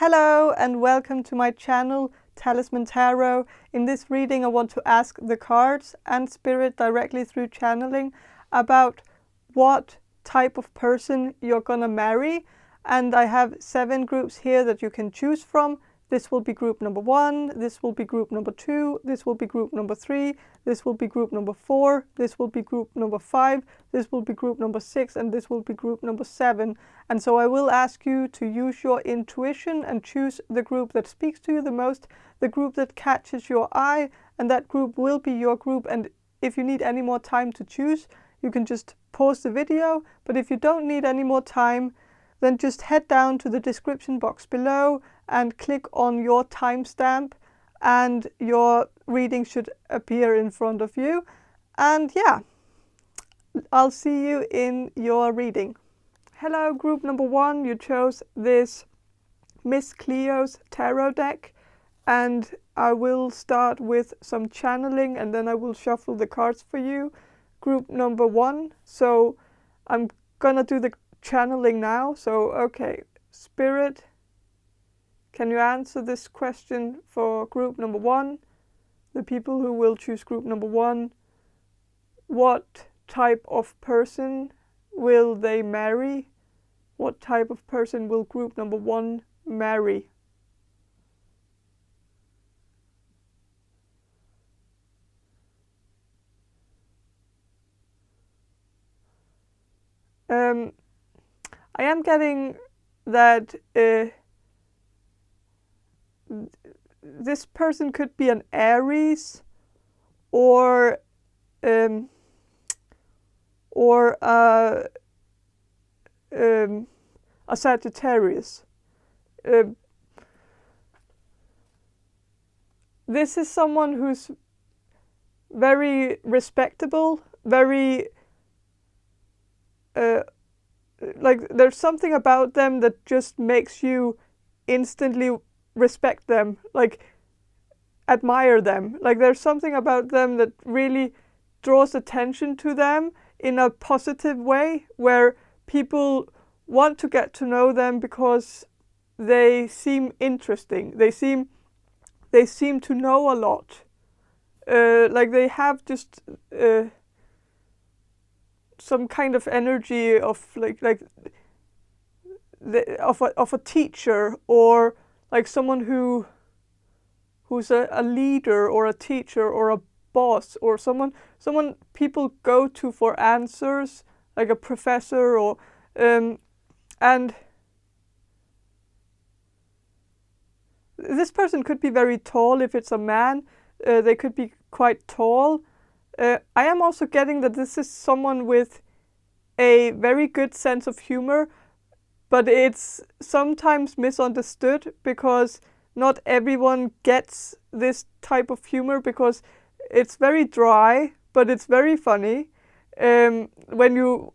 Hello and welcome to my channel, Talisman Tarot. In this reading I want to ask the cards and spirit directly through channeling about what type of person you're gonna marry. And I have 7 groups here that you can choose from. This will be group number 1, this will be group number 2, this will be group number 3, this will be group number 4, this will be group number 5, this will be group number 6, and this will be group number 7. And so I will ask you to use your intuition and choose the group that speaks to you the most, the group that catches your eye, and that group will be your group. And if you need any more time to choose, you can just pause the video. But if you don't need any more time, then just head down to the description box below and click on your timestamp and your reading should appear in front of you. And yeah, I'll see you in your reading. Hello, group number 1, you chose this Miss Cleo's tarot deck, and I will start with some channeling and then I will shuffle the cards for you. Group number 1, so I'm gonna do the channeling now. So okay, Spirit, can you answer this question for group number 1? The people who will choose group number 1, what type of person will they marry? What type of person will group number 1 marry? I am getting that this person could be an Aries or a Sagittarius. This is someone who's very respectable, very like there's something about them that just makes you instantly respect them, like admire them. Like there's something about them that really draws attention to them in a positive way, where people want to get to know them because they seem interesting. They seem to know a lot. Like they have just some kind of energy of of a teacher, or like someone who's a leader or a teacher or a boss, or someone people go to for answers, like a professor, or and this person could be very tall. If it's a man, they could be quite tall. I am also getting that this is someone with a very good sense of humor, but it's sometimes misunderstood because not everyone gets this type of humor, because it's very dry, but it's very funny. When you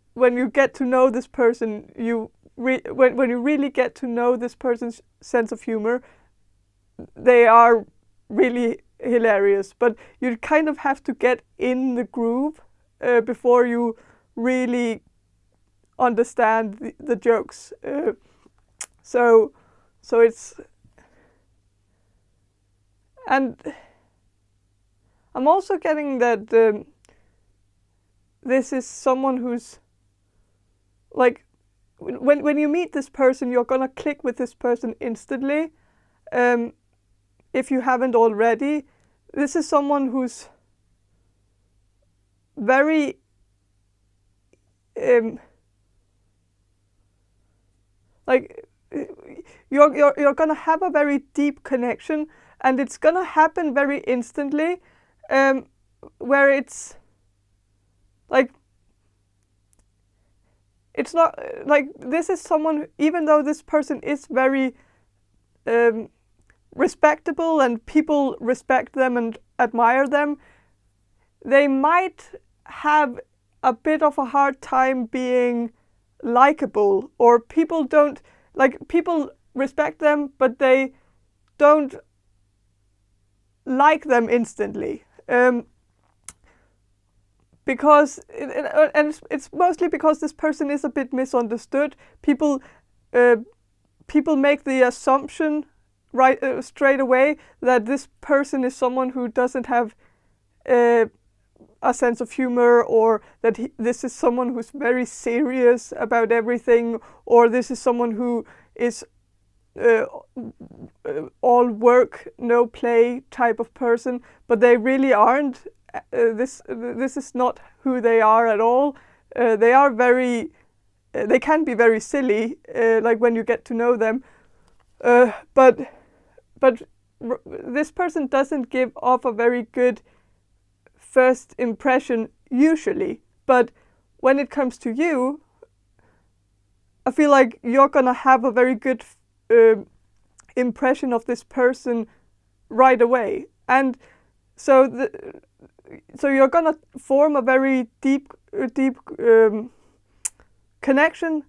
get to know this person, when you really get to know this person's sense of humor, they are really hilarious. But you kind of have to get in the groove before you really understand the jokes. So it's, and I'm also getting that this is someone who's like, when you meet this person, you're gonna click with this person instantly. If you haven't already, this is someone who's very like you're gonna have a very deep connection, and it's gonna happen very instantly, where it's like, it's not like, this is someone, even though this person is very respectable and people respect them and admire them, they might have a bit of a hard time being likable, or people don't, like, people respect them but they don't like them instantly, because and it's mostly because this person is a bit misunderstood. People people make the assumption right straight away that this person is someone who doesn't have a sense of humor, or that this is someone who's very serious about everything, or this is someone who is all work, no play type of person, but they really aren't. This is not who they are at all. They are very, they can be very silly, like when you get to know them. But this person doesn't give off a very good first impression usually. But when it comes to you, I feel like you're gonna have a very good impression of this person right away, and so you're gonna form a very deep connection,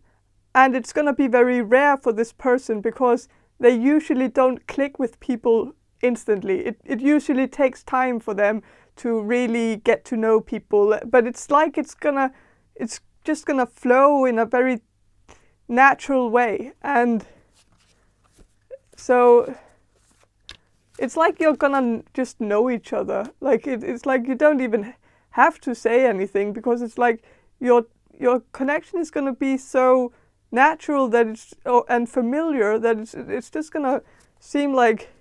and it's gonna be very rare for this person because they usually don't click with people instantly. It usually takes time for them to really get to know people, but it's like it's just gonna flow in a very natural way. And so it's like you're gonna just know each other. Like it's like you don't even have to say anything, because it's like your connection is gonna be so natural that it's and familiar that it's just gonna seem like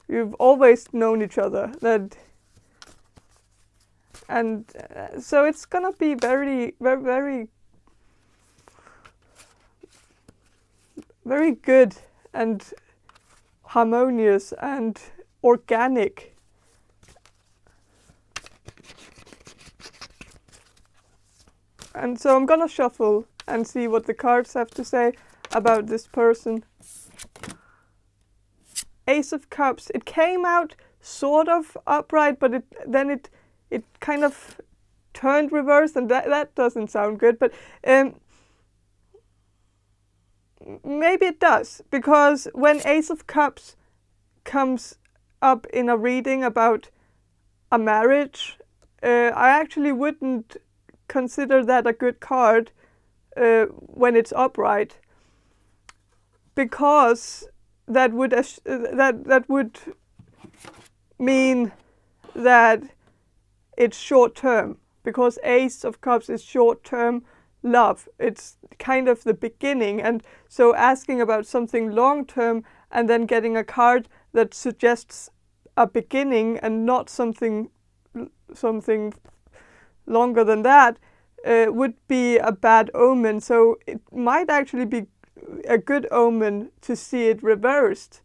you've always known each other. And so it's gonna be very, very, very, very good and harmonious and organic. And so I'm gonna shuffle and see what the cards have to say about this person. Ace of Cups. It came out sort of upright, but then it kind of turned reversed, and that doesn't sound good. But maybe it does, because when Ace of Cups comes up in a reading about a marriage, I actually wouldn't consider that a good card when it's upright, because that would mean that it's short term, because Ace of Cups is short term love. It's kind of the beginning, and so asking about something long term and then getting a card that suggests a beginning and not something longer than that would be a bad omen. So it might actually be a good omen to see it reversed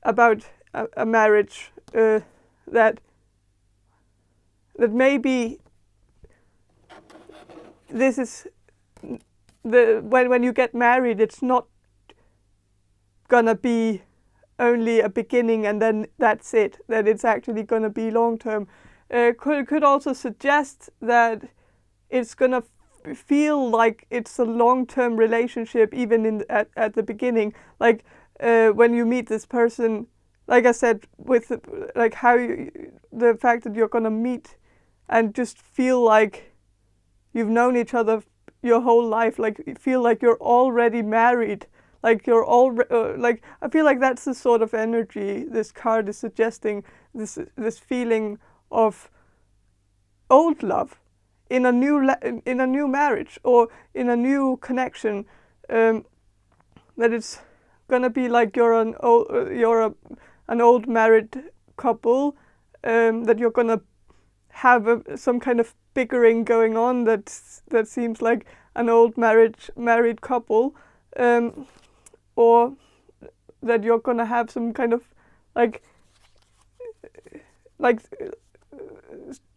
about a marriage, that maybe this is when you get married, it's not gonna be only a beginning and then that's it, that it's actually gonna be long term. Could also suggest that it's gonna feel like it's a long-term relationship even at the beginning. Like when you meet this person, like I said, with like how the fact that you're gonna meet and just feel like you've known each other your whole life, like you feel like you're already married, like you're like, I feel like that's the sort of energy this card is suggesting, this feeling of old love in a new marriage or in a new connection, that it's gonna be like you're an old married couple, that you're gonna have some kind of bickering going on that seems like an old married couple, or that you're gonna have some kind of like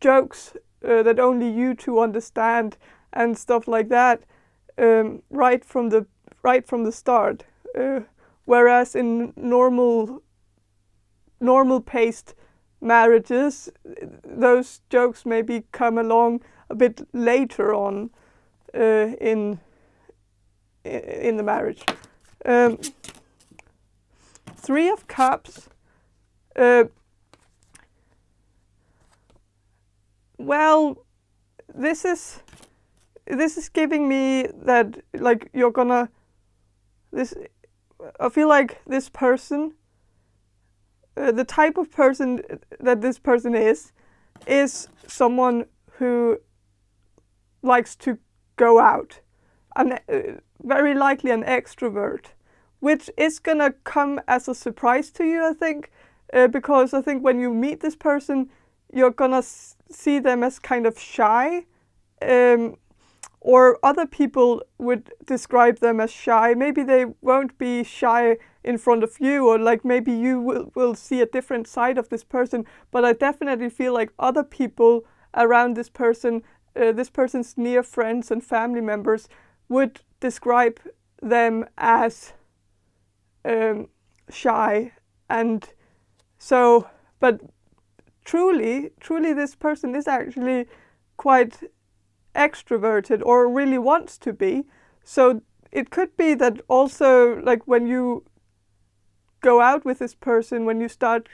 jokes that only you two understand and stuff like that, right from the start. Whereas in normal paced marriages, those jokes maybe come along a bit later on in the marriage. Three of Cups. Well, this is this is giving me that like you're gonna this. I feel like this person, the type of person that this person is someone who likes to go out, and very likely an extrovert, which is gonna come as a surprise to you, I think, because I think when you meet this person, you're gonna see them as kind of shy, or other people would describe them as shy. Maybe they won't be shy in front of you, or like maybe you will see a different side of this person, but I definitely feel like other people around this person, this person's near friends and family members, would describe them as shy. And so, but truly this person is actually quite extroverted, or really wants to be. So it could be that also, like when you go out with this person, when you start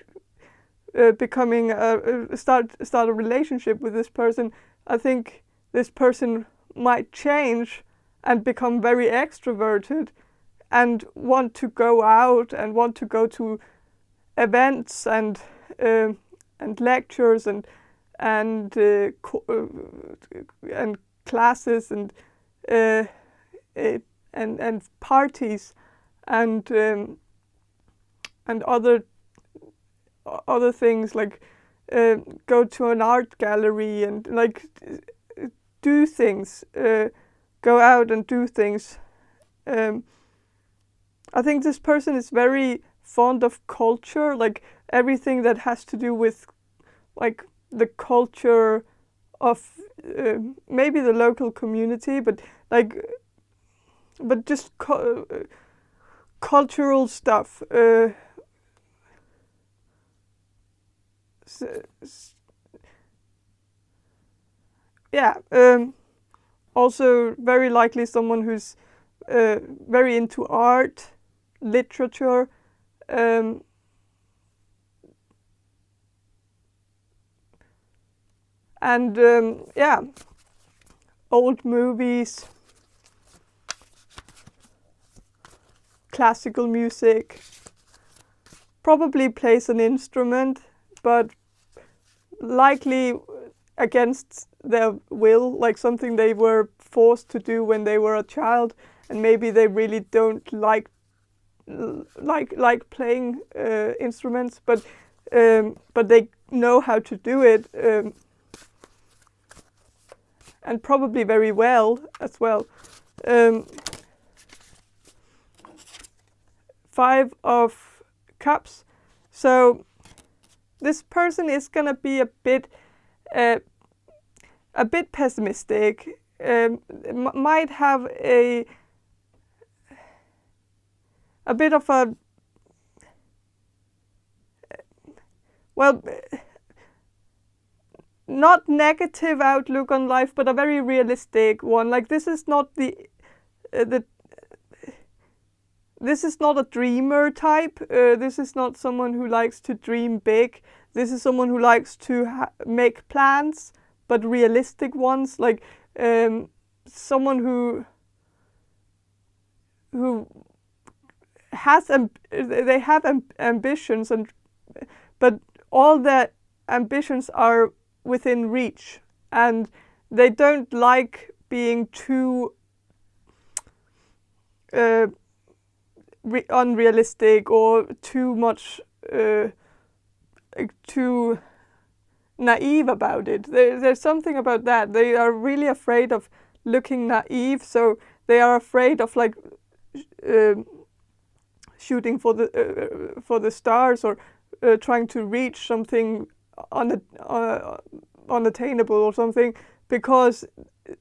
start a relationship with this person, I think this person might change and become very extroverted and want to go out and want to go to events and lectures and classes and parties and other things, like go to an art gallery and like do things, go out and do things. I think this person is very fond of culture, like everything that has to do with like the culture of maybe the local community, but just cultural stuff. Also very likely someone who's very into art, literature, and old movies, classical music, probably plays an instrument, but likely against their will, like something they were forced to do when they were a child, and maybe they really don't like playing instruments, but they know how to do it, and probably very well as well. 5 of Cups. So this person is gonna be a bit pessimistic. Might have a bit of a not negative outlook on life, but a very realistic one. Like this is not this is not a dreamer type. This is not someone who likes to dream big. This is someone who likes to make plans, but realistic ones. Like someone who has they have ambitions, but all their ambitions are within reach, and they don't like being too unrealistic or too much too naive about it. There's something about that. They are really afraid of looking naive, so they are afraid of like shooting for the stars, or trying to reach something unattainable or something, because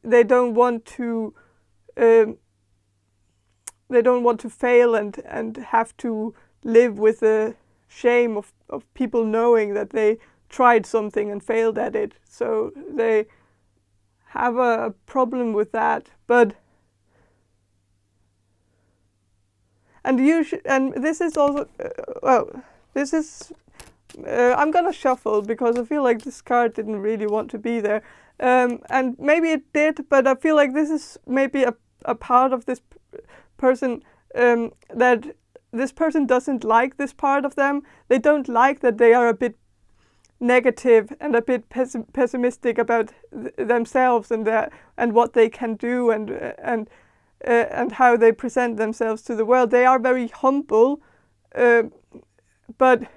they don't want to fail and have to live with the shame of people knowing that they tried something and failed at it. So they have a problem with that. But and this is also this is I'm gonna shuffle because I feel like this card didn't really want to be there. And maybe it did, but I feel like this is maybe a part of this person, that this person doesn't like this part of them. They don't like that they are a bit negative and a bit pessimistic about themselves and what they can do and how they present themselves to the world. They are very humble, but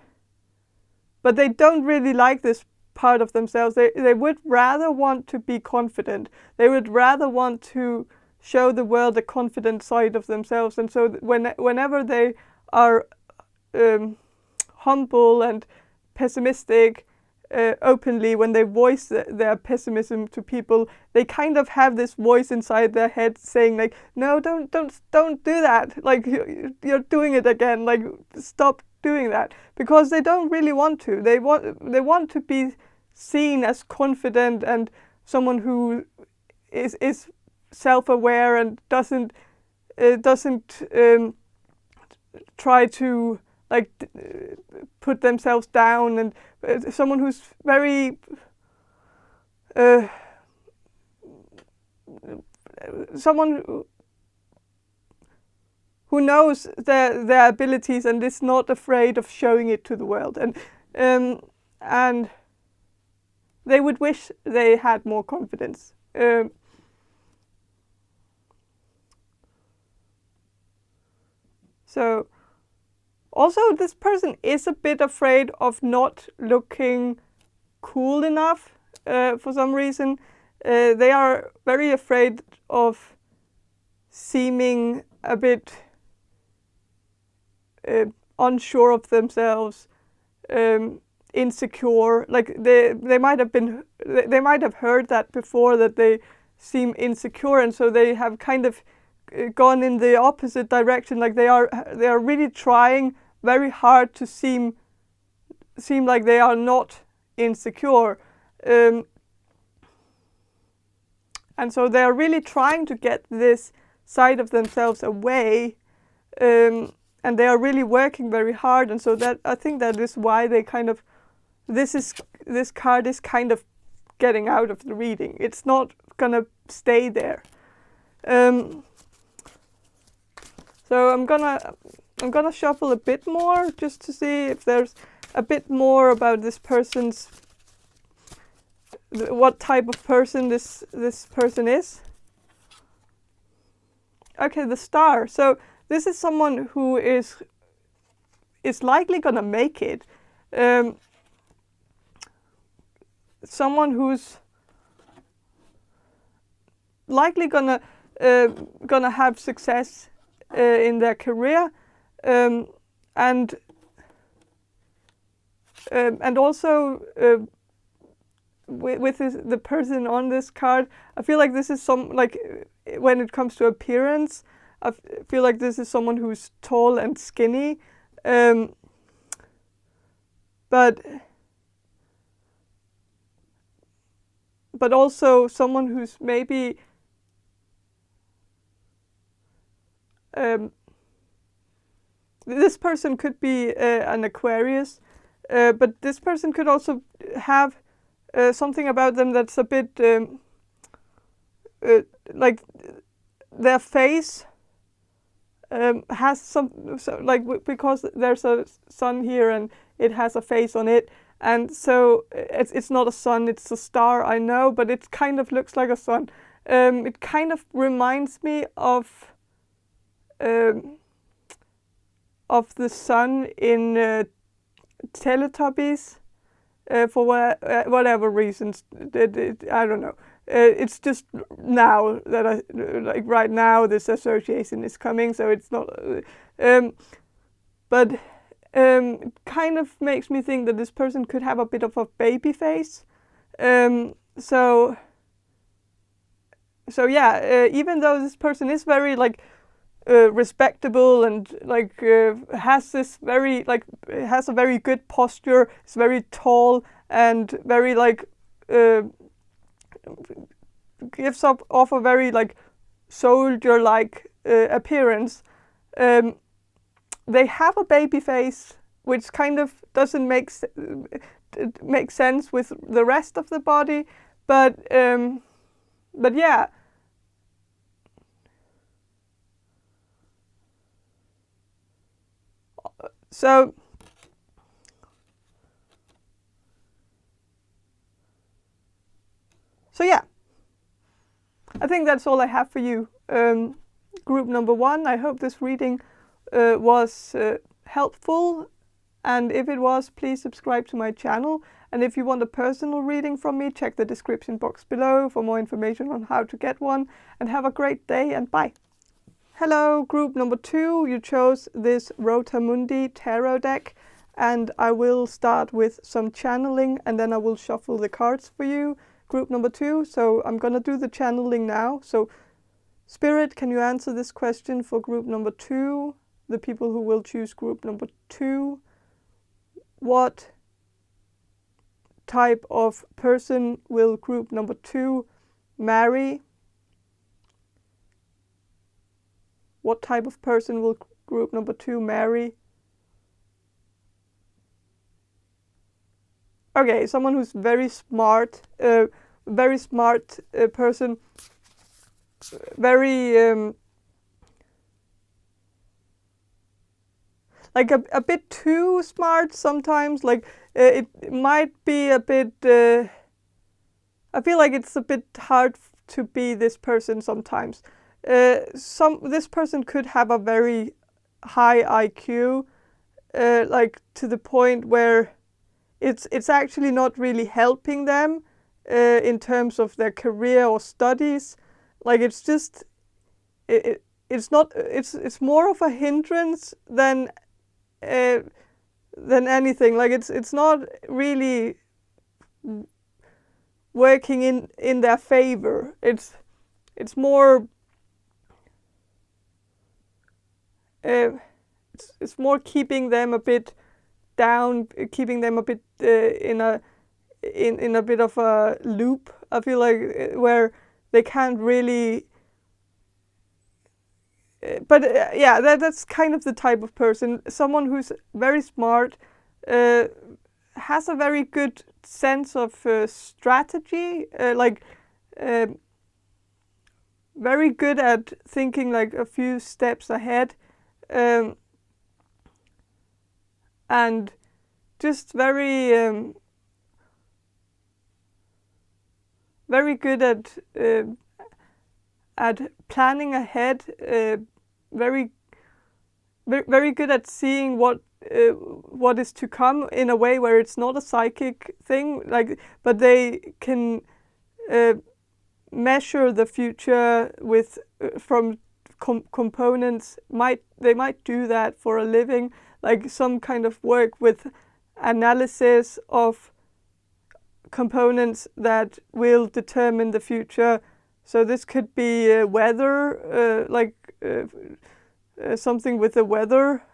they don't really like this part of themselves. They would rather want to be confident. They would rather want to show the world a confident side of themselves. And so whenever they are humble and pessimistic openly, when they voice their pessimism to people, they kind of have this voice inside their head saying like, no, don't do that. Like you're doing it again. Like stop doing that, because they don't really want to. They want to be seen as confident and someone who is self-aware and doesn't try to like put themselves down, and someone who's very someone who knows their abilities and is not afraid of showing it to the world. And they would wish they had more confidence. So also this person is a bit afraid of not looking cool enough for some reason. They are very afraid of seeming a bit unsure of themselves, insecure. Like they might have heard that before, that they seem insecure, and so they have kind of gone in the opposite direction. Like they are really trying very hard to seem like they are not insecure, and so they are really trying to get this side of themselves away, and they are really working very hard. And so that, I think that is why they kind of, this card is kind of getting out of the reading. It's not gonna stay there. So I'm gonna shuffle a bit more just to see if there's a bit more about this person's, what type of person this person is. Okay, the Star. So this is someone who is likely gonna make it. Someone who's likely gonna have success in their career, and also with the person on this card, I feel like this is when it comes to appearance, I feel like this is someone who's tall and skinny, but also someone who's maybe this person could be an Aquarius, but this person could also have something about them that's a bit like their face has some, because there's a sun here and it has a face on it, and so it's not a sun, it's a star, I know, but it kind of looks like a sun. It kind of reminds me of the sun in Teletubbies, for whatever reasons. I don't know. It's just now that right now this association is coming, so it's not. But it kind of makes me think that this person could have a bit of a baby face. So yeah, even though this person is very respectable and has this very has a very good posture, is very tall and very gives off a very soldier-like appearance. They have a baby face, which kind of doesn't make sense with the rest of the body, but yeah. So yeah, I think that's all I have for you. Group number 1, I hope this reading was helpful, and if it was, please subscribe to my channel. And if you want a personal reading from me, check the description box below for more information on how to get one. And have a great day, and bye. Hello, group number 2, you chose this Rota Mundi tarot deck, and I will start with some channeling and then I will shuffle the cards for you, group number 2. So I'm gonna do the channeling now. So Spirit, can you answer this question for group number 2, the people who will choose group number 2? What type of person will group number 2 marry? What type of person will group number 2 marry? Okay, someone who's very smart person, very like a bit too smart sometimes. Like it might be a bit. I feel like it's a bit hard to be this person sometimes. This person could have a very high IQ, like to the point where it's actually not really helping them in terms of their career or studies. Like it's just it's more of a hindrance than anything. Like it's not really working in their favor. It's more it's more keeping them a bit down, keeping them a bit in a bit of a loop. I feel like where they can't really. But yeah, that's kind of the type of person. Someone who's very smart, has a very good sense of strategy, very good at thinking like a few steps ahead, and just very good at planning ahead. Very good at seeing what is to come in a way where it's not a psychic thing, like, but they can measure the future with from components. They might do that for a living, like some kind of work with analysis of components that will determine the future. So this could be weather, something with the weather,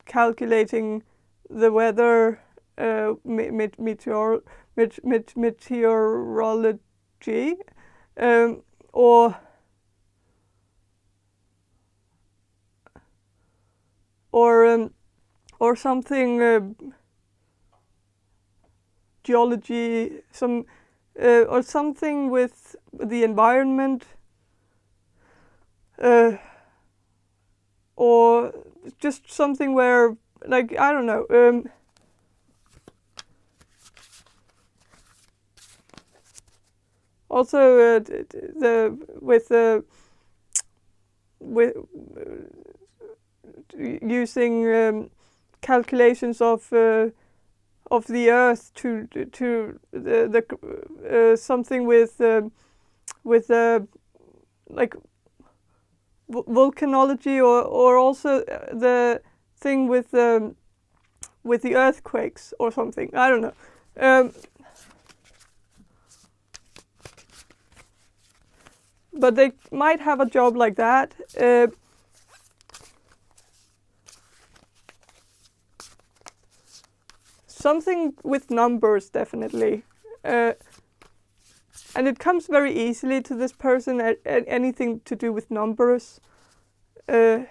calculating the weather, meteorology, or something, geology, or something with the environment, or just something where, like, I don't know, also with using calculations of the Earth to the something with like volcanology, or also the thing with the earthquakes or something. I don't know. But they might have a job like that. Something with numbers, definitely. And it comes very easily to this person, anything to do with numbers. They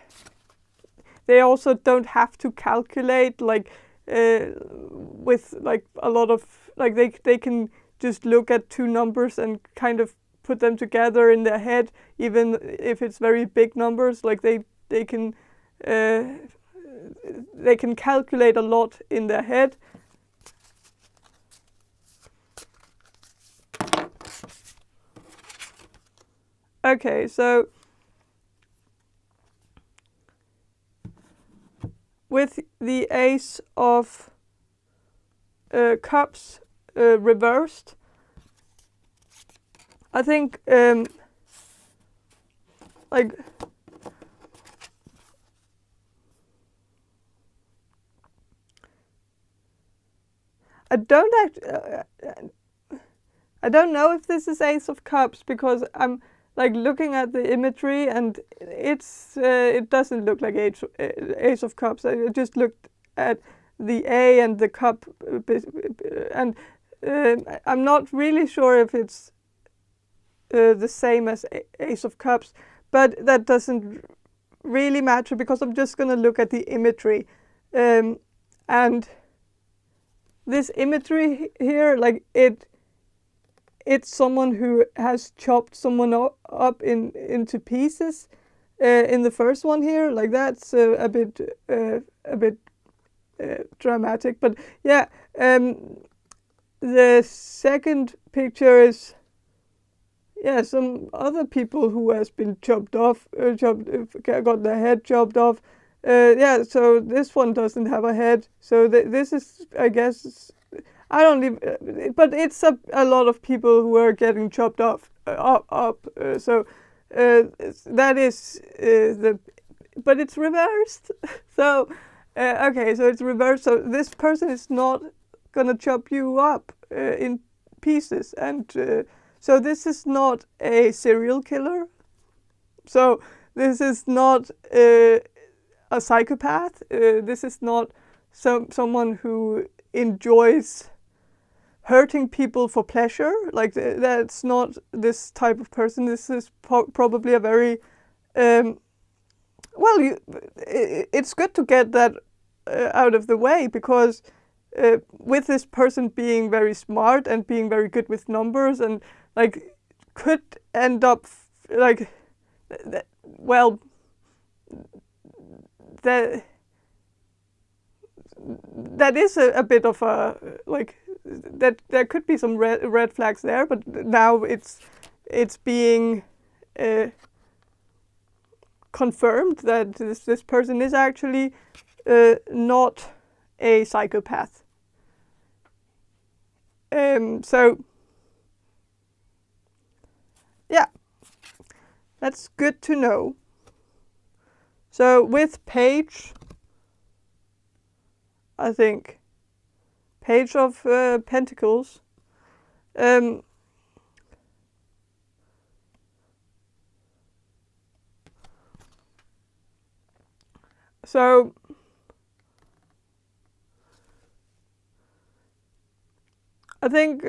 also don't have to calculate, like, with like a lot of, like, they can just look at two numbers and kind of put them together in their head, even if it's very big numbers. Like they can calculate a lot in their head. Okay, so with the Ace of Cups reversed, I think like I don't know if this is Ace of Cups, because I'm like looking at the imagery and it doesn't look like Ace of Cups. I just looked at the A and the cup, and I'm not really sure if it's the same as Ace of Cups, but that doesn't really matter, because I'm just going to look at the imagery. And this imagery here, like it's someone who has chopped someone up into pieces. In the first one here, like that's a bit dramatic, but yeah. The second picture is some other people who has been chopped off, got their head chopped off. So this one doesn't have a head. So this is, I guess, I don't even, but it's a lot of people who are getting chopped off, so that is but it's reversed. So, okay, so it's reversed. So this person is not gonna chop you up in pieces, and so this is not a serial killer. So this is not a psychopath. This is not someone who enjoys hurting people for pleasure. Like that's not this type of person. This is probably a very it's good to get that out of the way, because with this person being very smart and being very good with numbers, and like could end up like that is a bit of a like that there could be some red flags there, but now it's being confirmed that this person is actually not a psychopath. So yeah, that's good to know. So with Page, I think Page of Pentacles, so I think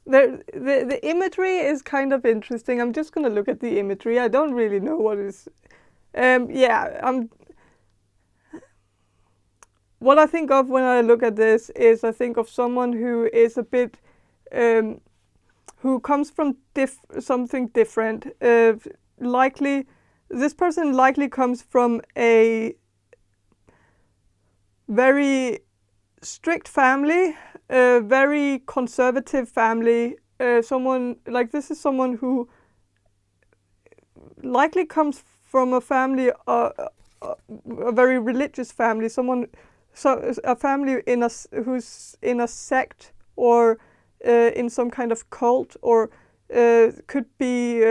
the imagery is kind of interesting. I'm just going to look at the imagery. I don't really know what is. What I think of when I look at this is I think of someone who is a bit, who comes from something different. Likely, this person likely comes from a very strict family, a very conservative family. Someone like this is someone who likely comes from a family, a very religious family. A family who's in a sect, or in some kind of cult, or could be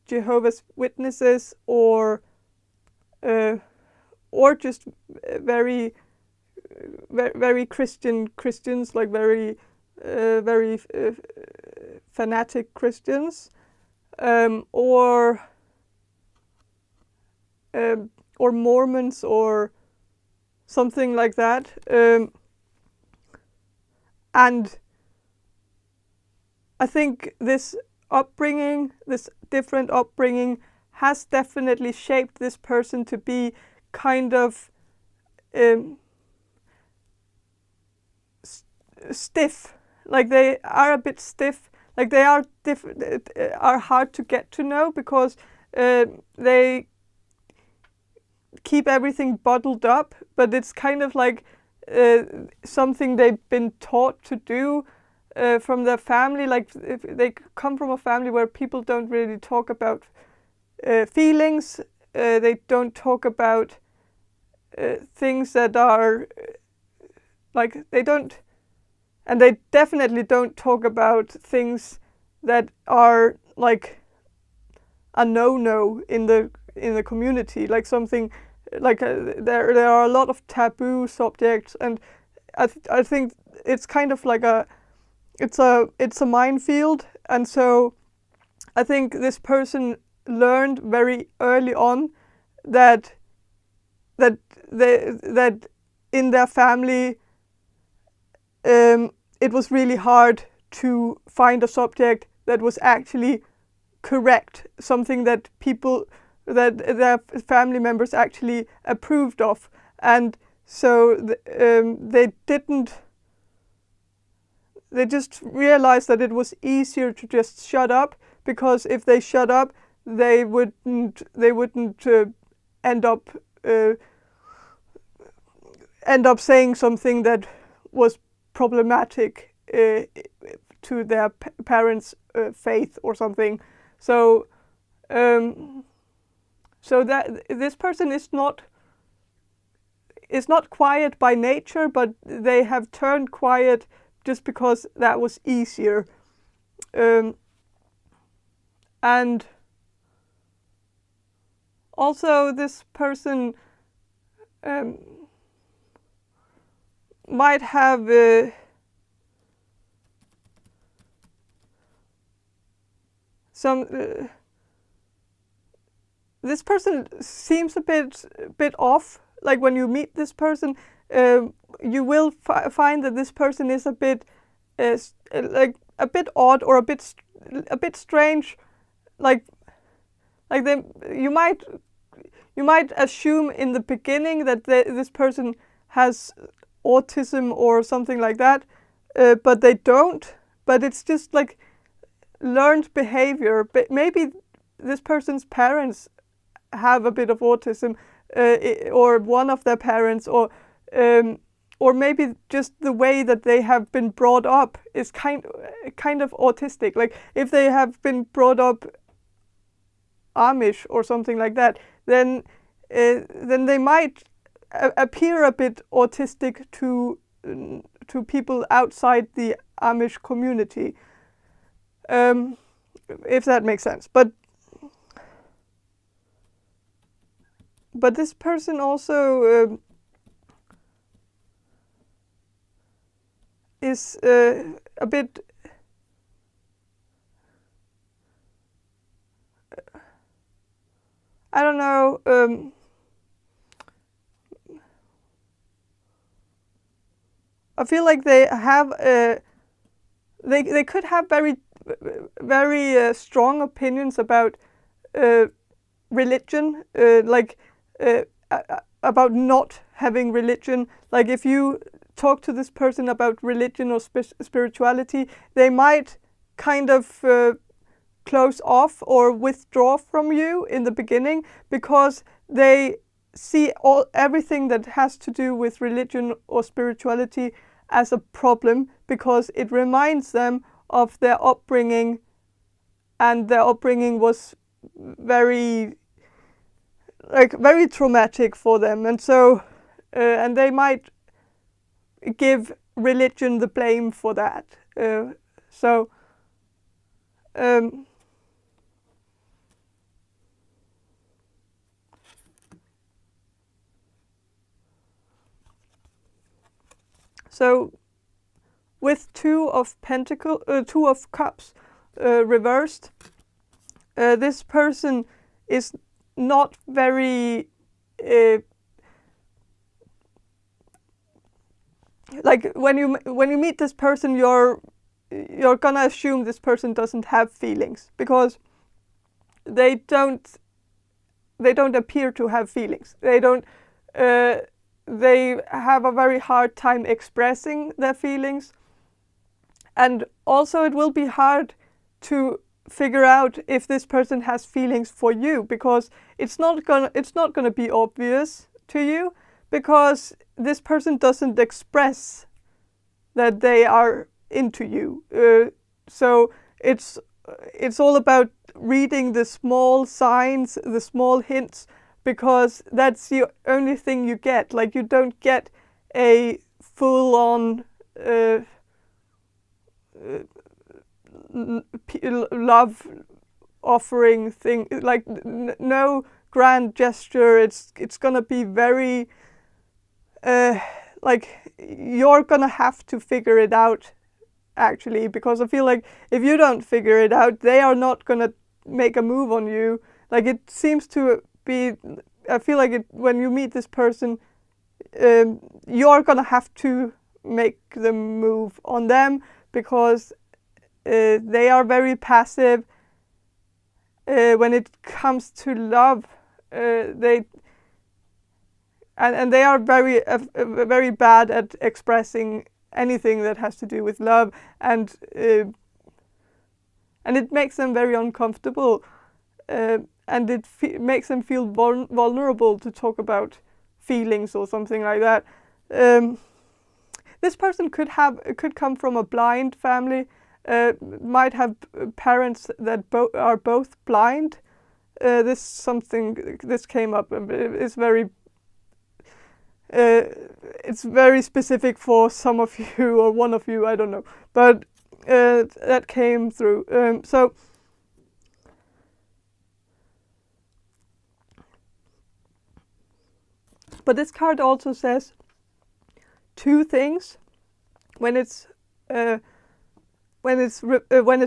Jehovah's Witnesses, or just very Christians, like very fanatic Christians, or Mormons, or something like that. And I think this upbringing, this different upbringing, has definitely shaped this person to be kind of stiff. Like they are a bit stiff. Like they are are hard to get to know because they keep everything bottled up. But it's kind of like something they've been taught to do from their family. Like if they come from a family where people don't really talk about feelings. They don't talk about things that are like they don't. And they definitely don't talk about things that are like a no-no in the community, like something like there are a lot of taboo subjects, and I think it's kind of like it's a minefield, and so I think this person learned very early on that in their family it was really hard to find a subject that was actually correct, something that their family members actually approved of, and so they just realized that it was easier to just shut up, because if they shut up, they wouldn't end up saying something that was problematic to their parents' faith or something. So that this person is not quiet by nature, but they have turned quiet just because that was easier. And also this person might have this person seems a bit off. Like when you meet this person, you will find that this person is a bit like a bit odd or a bit strange. Like you might assume in the beginning that this person has autism or something like that, but they don't. But it's just like learned behavior. But maybe this person's parents have a bit of autism, or one of their parents, or maybe just the way that they have been brought up is kind of autistic. Like if they have been brought up Amish or something like that, then they might appear a bit autistic to people outside the Amish community, if that makes sense. But this person also is a bit I don't know. I feel like they have they could have very strong opinions about religion, about not having religion. Like if you talk to this person about religion or spirituality, they might kind of close off or withdraw from you in the beginning, because they see everything that has to do with religion or spirituality as a problem, because it reminds them of their upbringing, and their upbringing was very traumatic for them, and so and they might give religion the blame for that. So with Two of Cups reversed, this person is not very like when you meet this person, you're you're gonna assume this person doesn't have feelings, because they don't appear to have feelings. They have a very hard time expressing their feelings, and also it will be hard to figure out if this person has feelings for you, because it's not gonna be obvious to you, because this person doesn't express that they are into you. So it's all about reading the small signs, the small hints, because that's the only thing you get. Like, you don't get a full-on love offering thing, like no grand gesture. It's gonna be very like, you're gonna have to figure it out, actually, because I feel like if you don't figure it out, they are not gonna make a move on you. Like, it seems to be, I feel like when you meet this person, you're gonna have to make the move on them, because they are very passive when it comes to love. They are very bad at expressing anything that has to do with love, and it makes them very uncomfortable, and it makes them feel vulnerable to talk about feelings or something like that. This person could come from a blind family, might have parents that are both blind. This came up, and it's very specific for some of you, or one of you, I don't know, but that came through. But this card also says two things when it's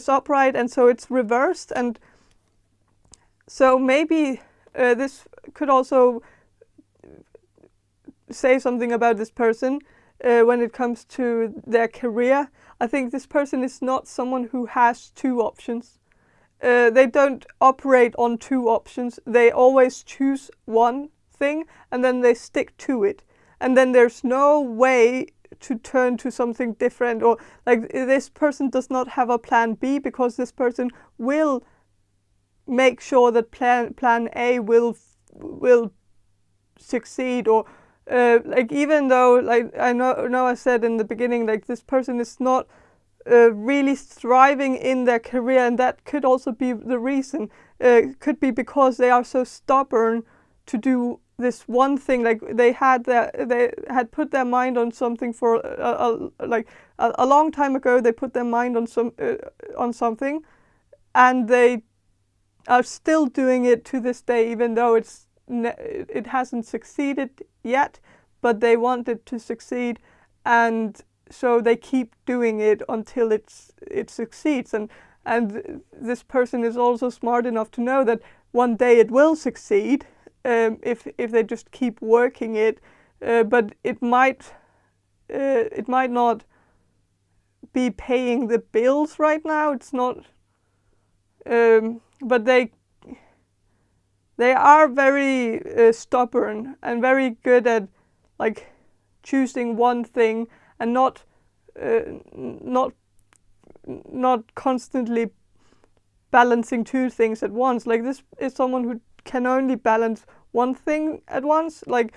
upright, and so it's reversed, and so maybe this could also say something about this person when it comes to their career. I think this person is not someone who has two options. They don't operate on two options. They always choose one thing and then they stick to it. And then there's no way to turn to something different, or like, this person does not have a plan B, because this person will make sure that plan A will succeed, or like, even though, like, I know I said in the beginning, like, this person is not really thriving in their career, and that could also be the reason. Could be because they are so stubborn to do this one thing. Like, they had put their mind on something for a long time ago. They put their mind on something, and they are still doing it to this day, even though it hasn't succeeded yet, but they want it to succeed, and so they keep doing it until it succeeds. And this person is also smart enough to know that one day it will succeed, if they just keep working it, but it might not be paying the bills right now. It's not, but they are very stubborn and very good at, like, choosing one thing and not constantly balancing two things at once. Like, this is someone who can only balance one thing at once. Like,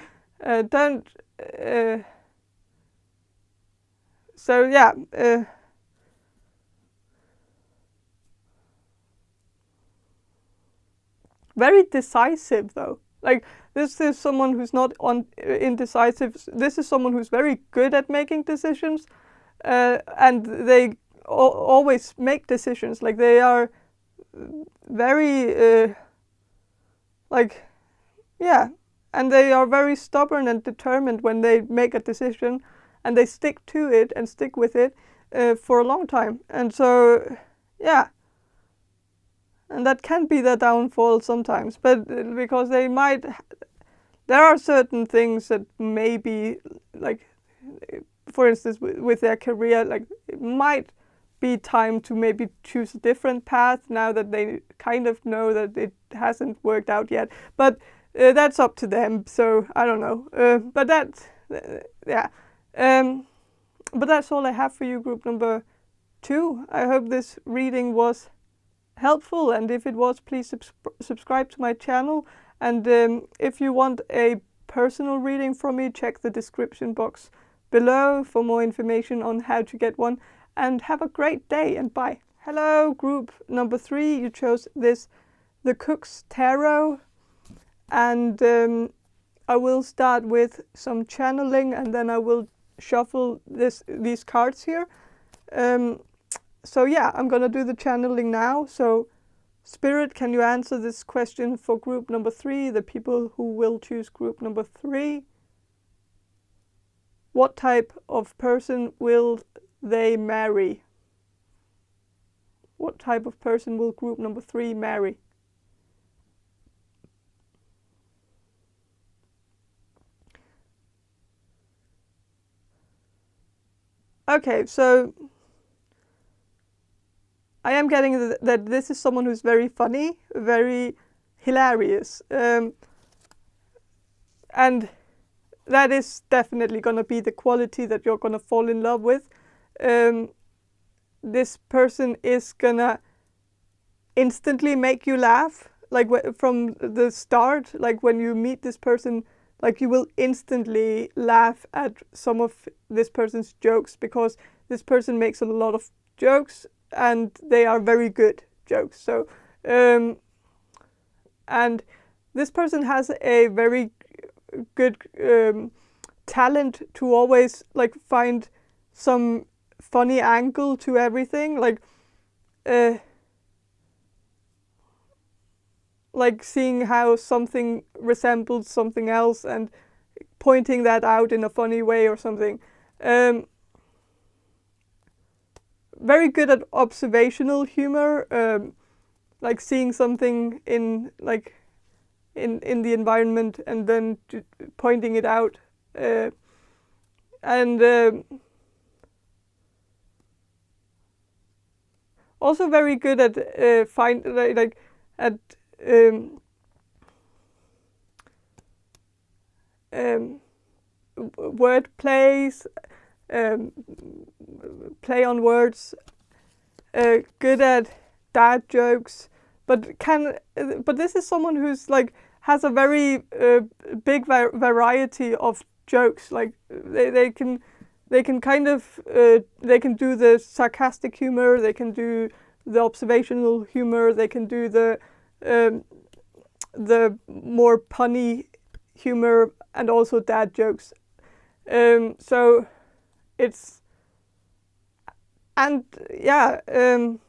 so yeah. Very decisive, though. Like, this is someone who's not indecisive. This is someone who's very good at making decisions, and they always make decisions. Like, they are very, and they are very stubborn and determined when they make a decision, and they stick to it and stick with it for a long time. And so, yeah. And that can be their downfall sometimes, but because there are certain things that maybe, like, for instance, with their career, like, it might be time to maybe choose a different path now that they kind of know that it hasn't worked out yet. But that's up to them, so I don't know. But that's, yeah. But that's all I have for you, group number 2. I hope this reading was helpful, and if it was, please subscribe to my channel. And if you want a personal reading from me, check the description box below for more information on how to get one. And have a great day, and bye. Hello, group number 3. You chose the Cook's Tarot, and I will start with some channeling, and then I will shuffle these cards here. So yeah, I'm gonna do the channeling now. So Spirit, can you answer this question for group number 3, the people who will choose group number 3? What type of person will they marry? What type of person will group number 3 marry? Okay, so I am getting that this is someone who's very funny, very hilarious. And that is definitely going to be the quality that you're going to fall in love with. This person is going to instantly make you laugh. Like from the start, like when you meet this person, like you will instantly laugh at some of this person's jokes, because this person makes a lot of jokes and they are very good jokes. So, and this person has a very good talent to always like find some funny angle to everything, like seeing how something resembles something else and pointing that out in a funny way or something. Very good at observational humor, like seeing something in the environment and then pointing it out, and also very good at word plays, play on words, good at dad jokes, but this is someone who's like has a very big variety of jokes. Like they can kind of they can do the sarcastic humor, they can do the observational humor, they can do the more punny humor, and also dad jokes. So it's, and yeah, and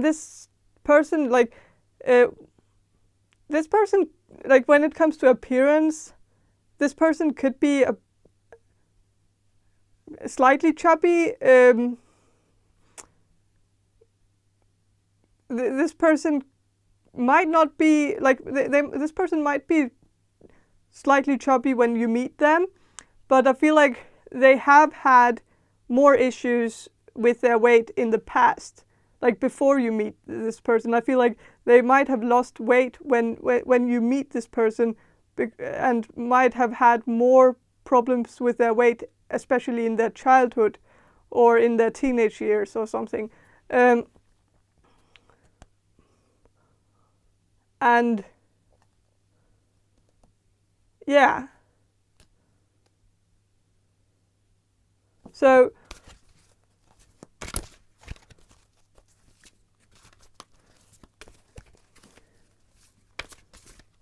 this person like when it comes to appearance, this person could be slightly chubby. This person might not be like this person might be slightly chubby when you meet them, but I feel like they have had more issues with their weight in the past. Like before you meet this person, I feel like they might have lost weight when you meet this person, and might have had more problems with their weight, especially in their childhood or in their teenage years or something. And yeah, so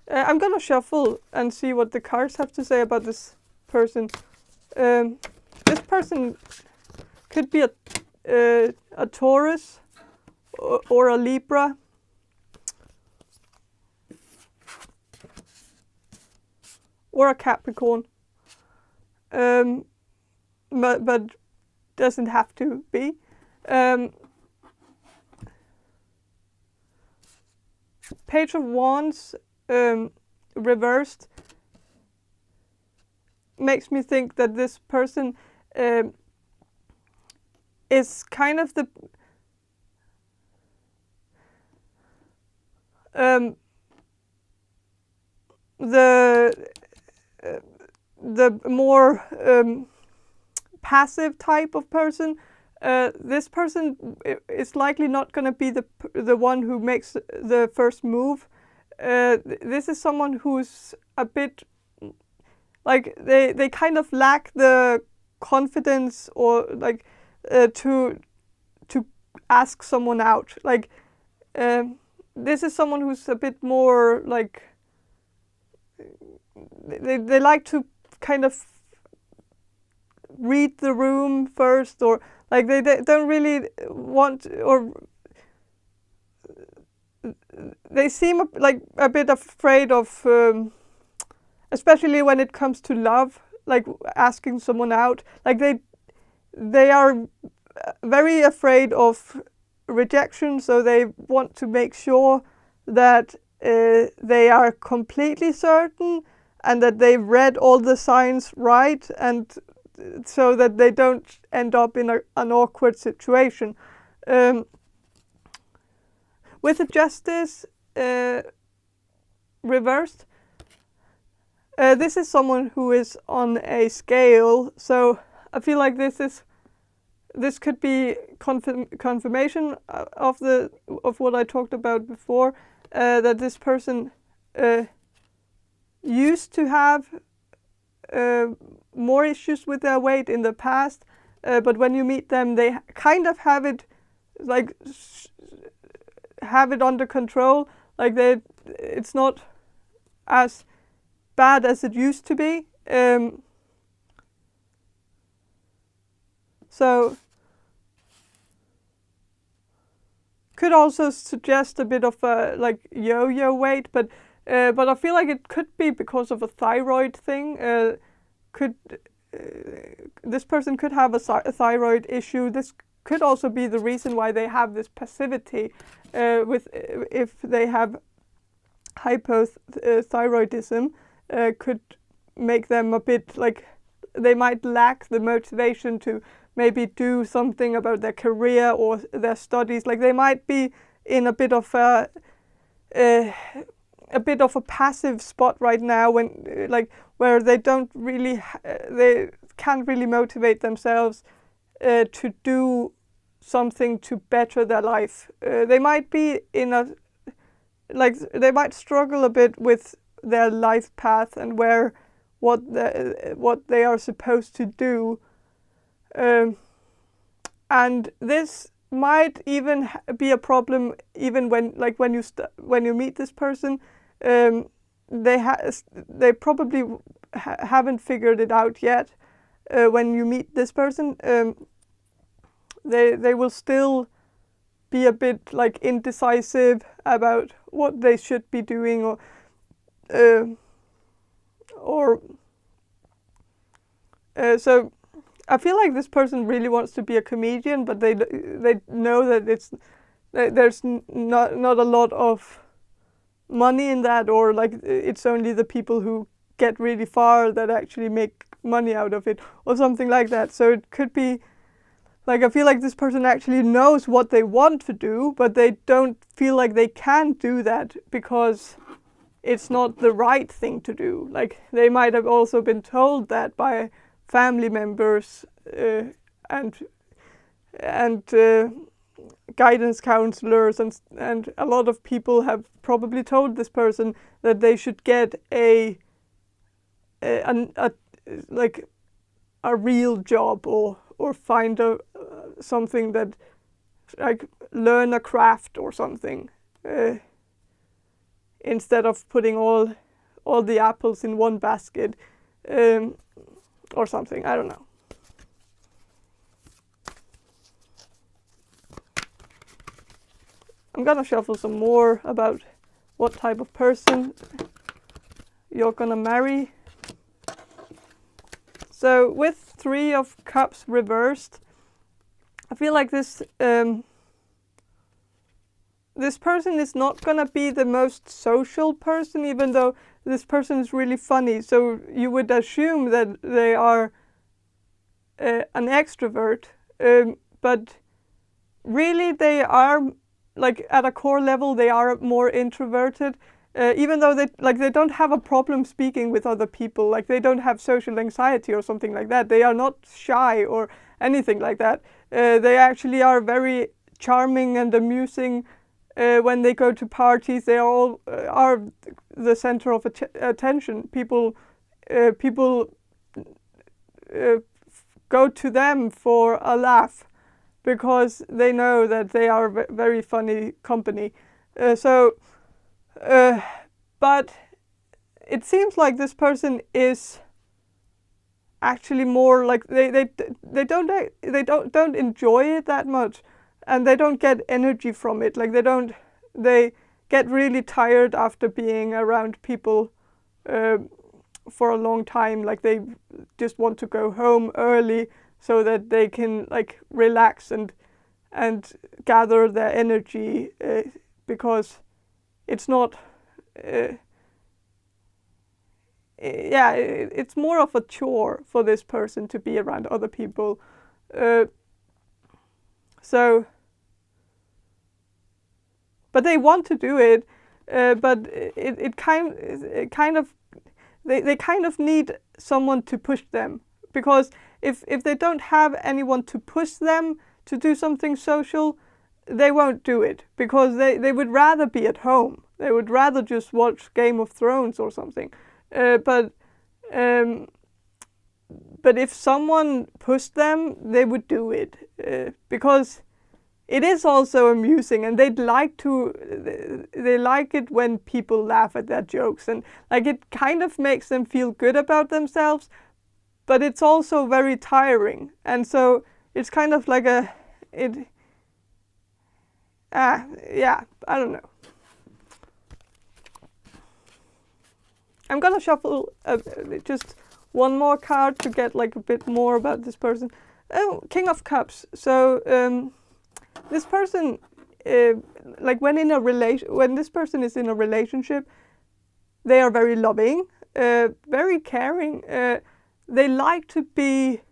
I'm gonna shuffle and see what the cards have to say about this person. This person could be a Taurus or a Libra. Or a Capricorn. But doesn't have to be. Page of Wands reversed makes me think that this person is kind of the more passive type of person. This person is likely not going to be the one who makes the first move. This is someone who's a bit like they kind of lack the confidence or like to ask someone out. Like this is someone who's a bit more like they like to kind of read the room first, or like they don't really want, or they seem like a bit afraid of, especially when it comes to love, like asking someone out. Like they are very afraid of rejection, so they want to make sure that they are completely certain and that they've read all the signs right, and so that they don't end up in an awkward situation. With the Justice reversed, this is someone who is on a scale, so I feel like this could be confirmation of what I talked about before, that this person used to have more issues with their weight in the past, but when you meet them, they kind of have it like have it under control. Like it's not as bad as it used to be. So could also suggest a bit of a like yo-yo weight, but I feel like it could be because of a thyroid thing. This person could have a thyroid issue. This could also be the reason why they have this passivity, if they have hypothyroidism, could make them a bit like they might lack the motivation to maybe do something about their career or their studies. Like they might be in a bit of a passive spot right now, when like where they don't really they can't really motivate themselves to do something to better their life. They might be in a like they might struggle a bit with their life path and what they are supposed to do, and this might even be a problem even when you meet this person. They probably haven't figured it out yet. When you meet this person, they will still be a bit like indecisive about what they should be doing, so I feel like this person really wants to be a comedian, but they know that there's not a lot of money in that, or like it's only the people who get really far that actually make money out of it, or something like that. So it could be like I feel like this person actually knows what they want to do, but they don't feel like they can do that because it's not the right thing to do. Like they might have also been told that by family members and guidance counselors, and a lot of people have probably told this person that they should get a real job, or find something that, like, learn a craft or something, instead of putting all the apples in one basket, or something. I don't know. I'm gonna shuffle some more about what type of person you're gonna marry. So with 3 of Cups reversed, I feel like this person is not gonna be the most social person, even though this person is really funny. So you would assume that they are an extrovert, but really they are, like at a core level, they are more introverted. Even though they don't have a problem speaking with other people, like they don't have social anxiety or something like that. They are not shy or anything like that. They actually are very charming and amusing. When they go to parties, they all are the center of attention. People go to them for a laugh because they know that they are very funny company. But it seems like this person is actually more like they don't enjoy it that much, and they don't get energy from it. Like they get really tired after being around people for a long time. Like they just want to go home early so that they can like relax and gather their energy, because it's not it's more of a chore for this person to be around other people. But they want to do it, but they kind of need someone to push them, because if they don't have anyone to push them to do something social, they won't do it, because they would rather be at home. They would rather just watch Game of Thrones or something. But if someone pushed them, they would do it, because it is also amusing, and they like it when people laugh at their jokes, and like it kind of makes them feel good about themselves, but it's also very tiring, and so it's kind of like I don't know. I'm gonna shuffle just one more card to get like a bit more about this person. Oh, King of Cups. So this person, like when this person is in a relationship, they are very loving, very caring. They like to be.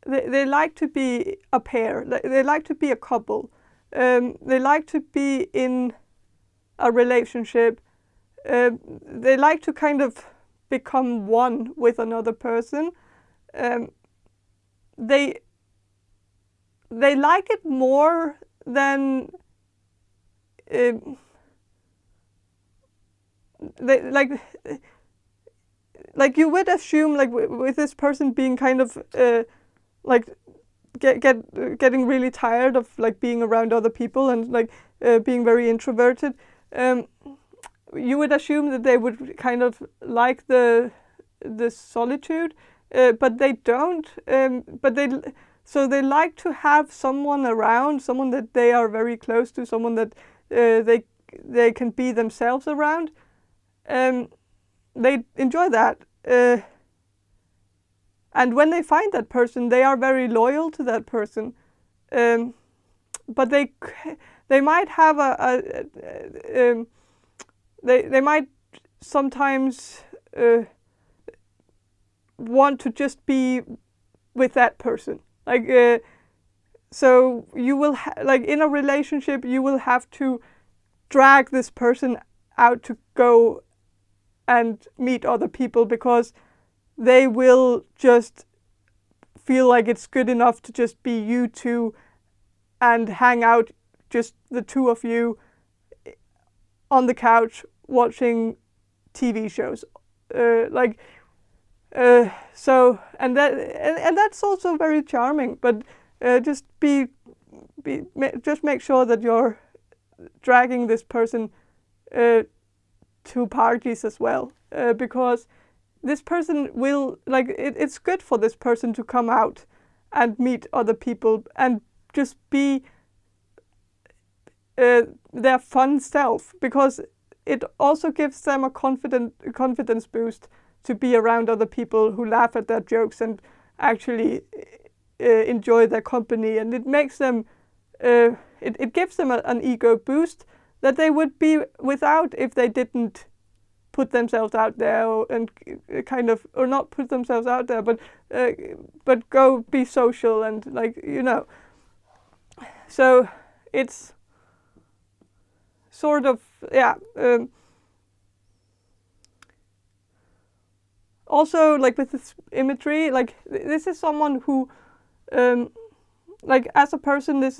They like to be a pair. They like to be a couple. They like to be in a relationship. They like to kind of become one with another person. They like it more than they like you would assume, like with this person being kind of like getting really tired of like being around other people and like being very introverted. You would assume that they would kind of like the solitude, but they don't. But they like to have someone around, someone that they are very close to, someone that they can be themselves around. They enjoy that. And when they find that person, they are very loyal to that person. But they might have they might sometimes want to just be with that person. Like so you will like in a relationship you will have to drag this person out to go and meet other people, because they will just feel like it's good enough to just be you two and hang out, just the two of you on the couch watching TV shows. So and that's also very charming, but just make sure that you're dragging this person to parties as well, because this person will like it's good for this person to come out and meet other people and just be their fun self, because it also gives them a confidence boost to be around other people who laugh at their jokes and actually enjoy their company, and it makes them it gives them an ego boost that they would be without if they didn't put themselves out there and kind of, or not put themselves out there, but go be social and like, you know. So it's sort of, yeah. Also, like with this imagery, like this is someone who, like as a person, this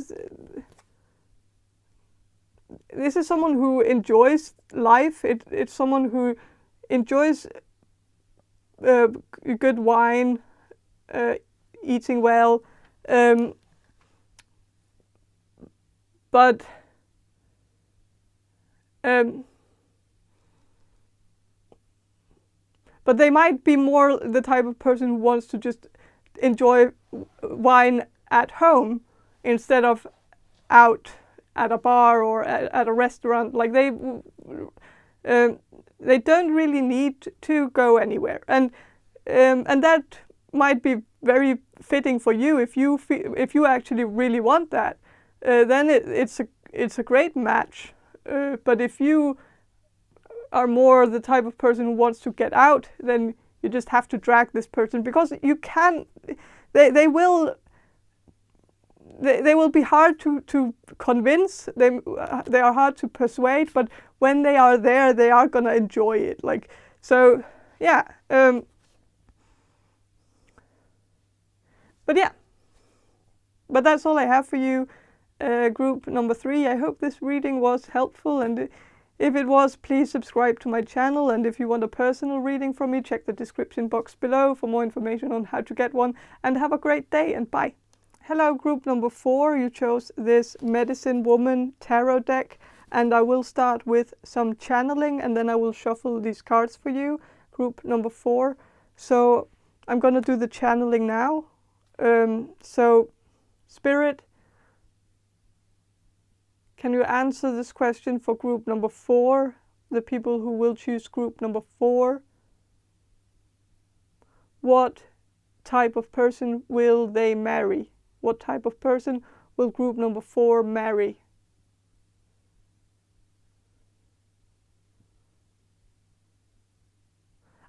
is someone who enjoys life. It's someone who enjoys good wine, eating well, but they might be more the type of person who wants to just enjoy wine at home instead of out at a bar or at a restaurant. Like they don't really need to go anywhere, and that might be very fitting for you if you actually really want that. Then it's a great match. But if you are more the type of person who wants to get out, then you just have to drag this person, because you can. They will be hard to convince. They are hard to persuade, but when they are there, they are gonna enjoy it. Like, so, yeah. But yeah. But that's all I have for you, group number 3. I hope this reading was helpful, and if it was, please subscribe to my channel, and if you want a personal reading from me, check the description box below for more information on how to get one, and have a great day, and bye. Hello, group number 4. You chose this Medicine Woman tarot deck, and I will start with some channeling, and then I will shuffle these cards for you, group number 4. So I'm gonna do the channeling now. So, Spirit, can you answer this question for group number 4, the people who will choose group number 4? What type of person will they marry? What type of person will group number 4 marry?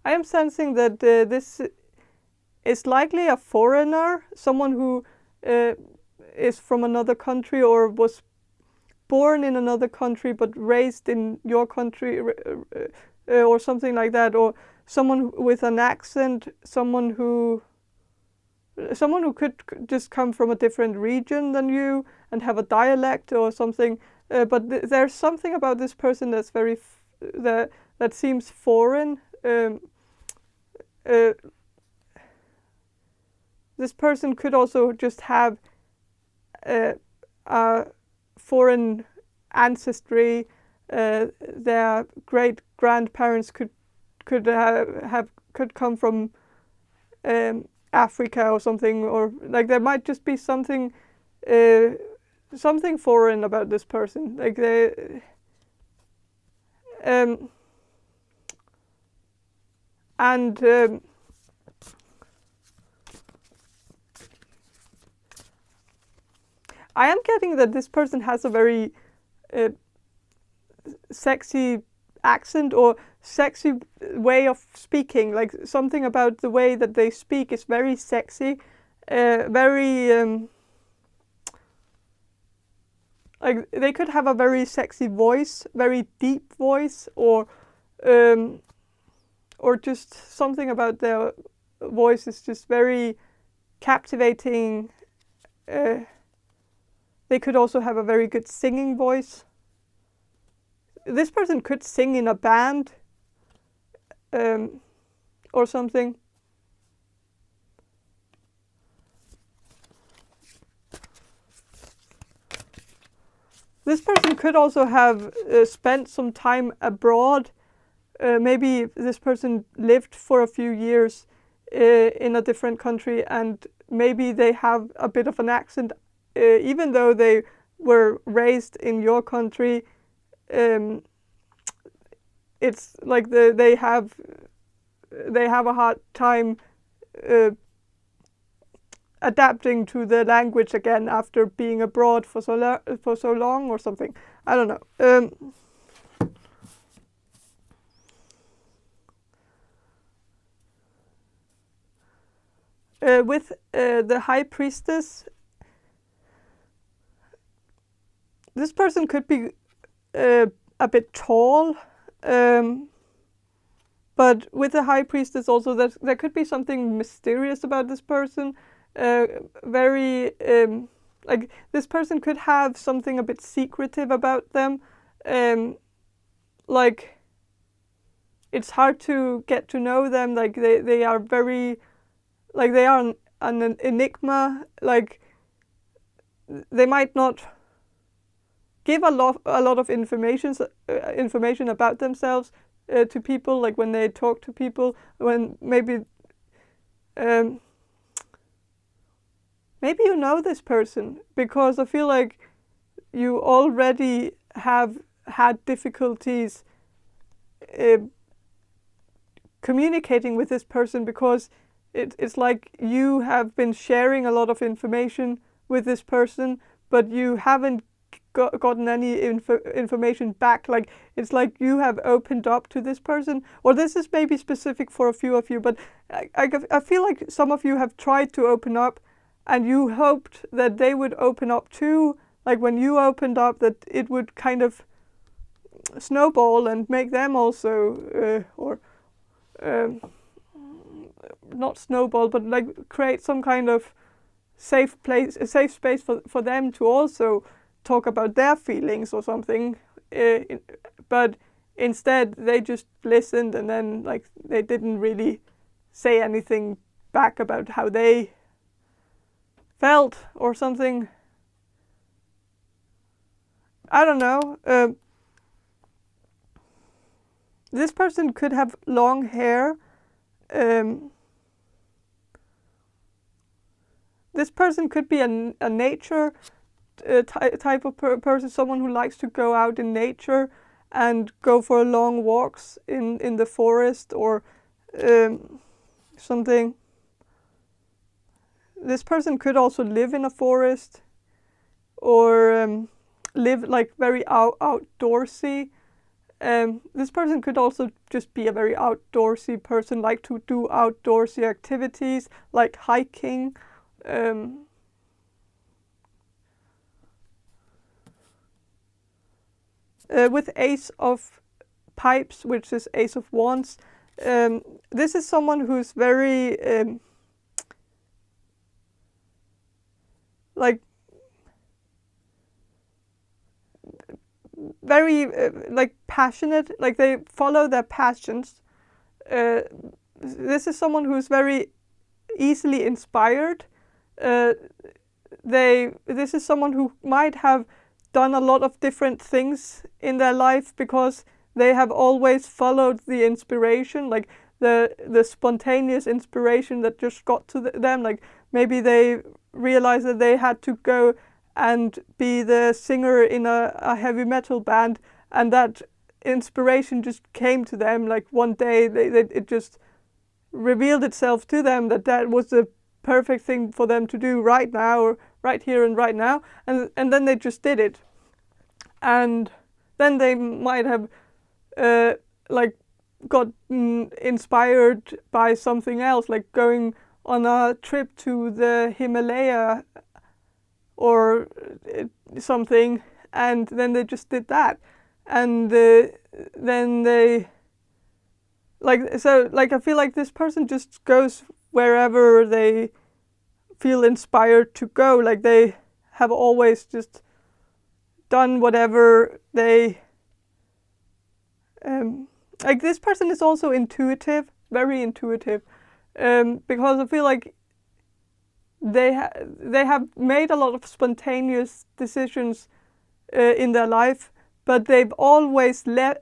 I am sensing that this is likely a foreigner, someone who is from another country or was born in another country but raised in your country, or something like that, or someone with an accent, someone who could just come from a different region than you and have a dialect or something. But there's something about this person that's very that seems foreign. This person could also just have a foreign ancestry. Their great grandparents could come from Africa or something, or like there might just be something foreign about this person. Like they I am getting that this person has a very sexy accent or sexy way of speaking. Like something about the way that they speak is very sexy, very like they could have a very sexy voice, very deep voice, or just something about their voice is just very captivating. They could also have a very good singing voice. This person could sing in a band or something. This person could also have spent some time abroad. Maybe this person lived for a few years in a different country, and maybe they have a bit of an accent. Even though they were raised in your country, it's like they have a hard time adapting to the language again after being abroad for so long or something. I don't know. With the High Priestess, this person could be a bit tall, but with the High Priestess also there could be something mysterious about this person. Very like this person could have something a bit secretive about them. Like it's hard to get to know them. Like they are very, like they are an enigma. Like they might not give a lot of information about themselves to people. Like when they talk to people, when maybe you know this person, because I feel like you already have had difficulties communicating with this person, because it's like you have been sharing a lot of information with this person, but you haven't gotten any information back. Like it's like you have opened up to this person, or this is maybe specific for a few of you, but I feel like some of you have tried to open up and you hoped that they would open up too. Like when you opened up, that it would kind of snowball and make them also not snowball, but like create some kind of safe place, a safe space for them to also talk about their feelings or something. But instead they just listened, and then like they didn't really say anything back about how they felt or something. I don't know. This person could have long hair. This person could be a nature type of person, someone who likes to go out in nature and go for long walks in the forest or something. This person could also live in a forest or live like very outdoorsy. This person could also just be a very outdoorsy person, like to do outdoorsy activities like hiking. With Ace of Pipes, which is Ace of Wands, this is someone who's very like very like passionate, like they follow their passions. This is someone who's very easily inspired. This is someone who might have done a lot of different things in their life because they have always followed the inspiration, like the spontaneous inspiration that just got to them. Like maybe they realized that they had to go and be the singer in a heavy metal band, and that inspiration just came to them. Like one day it just revealed itself to them that was the perfect thing for them to do right now, or right here and right now, and then they just did it. And then they might have like got inspired by something else, like going on a trip to the Himalaya or something, and then they just did that. And then they like, so like I feel like this person just goes wherever they feel inspired to go. Like they have always just done whatever they like. This person is also intuitive, very intuitive, because I feel like they have made a lot of spontaneous decisions in their life, but they've always led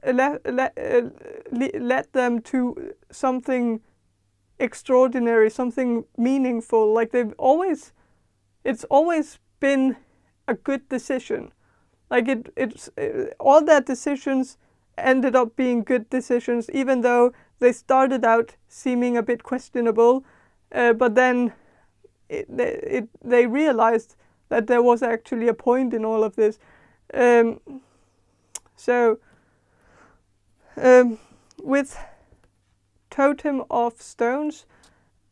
them to something extraordinary, something meaningful. Like it's always been a good decision. Like it's all their decisions ended up being good decisions, even though they started out seeming a bit questionable, but then they realized that there was actually a point in all of this. So with Totem of Stones,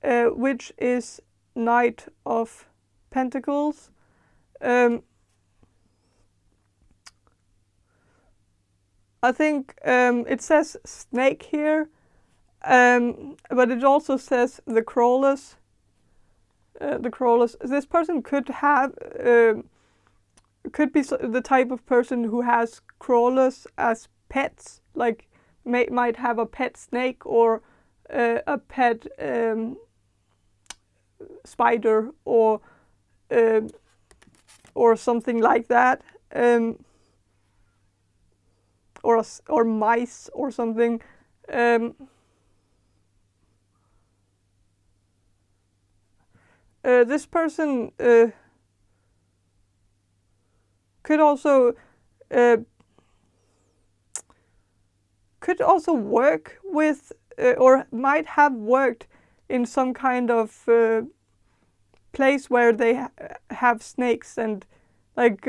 which is Knight of Pentacles. I think it says snake here, but it also says the crawlers. This person could have, could be the type of person who has crawlers as pets, like might have a pet snake or a pet spider or something like that, or mice or something. This person could also work with or might have worked in some kind of place where they have snakes and like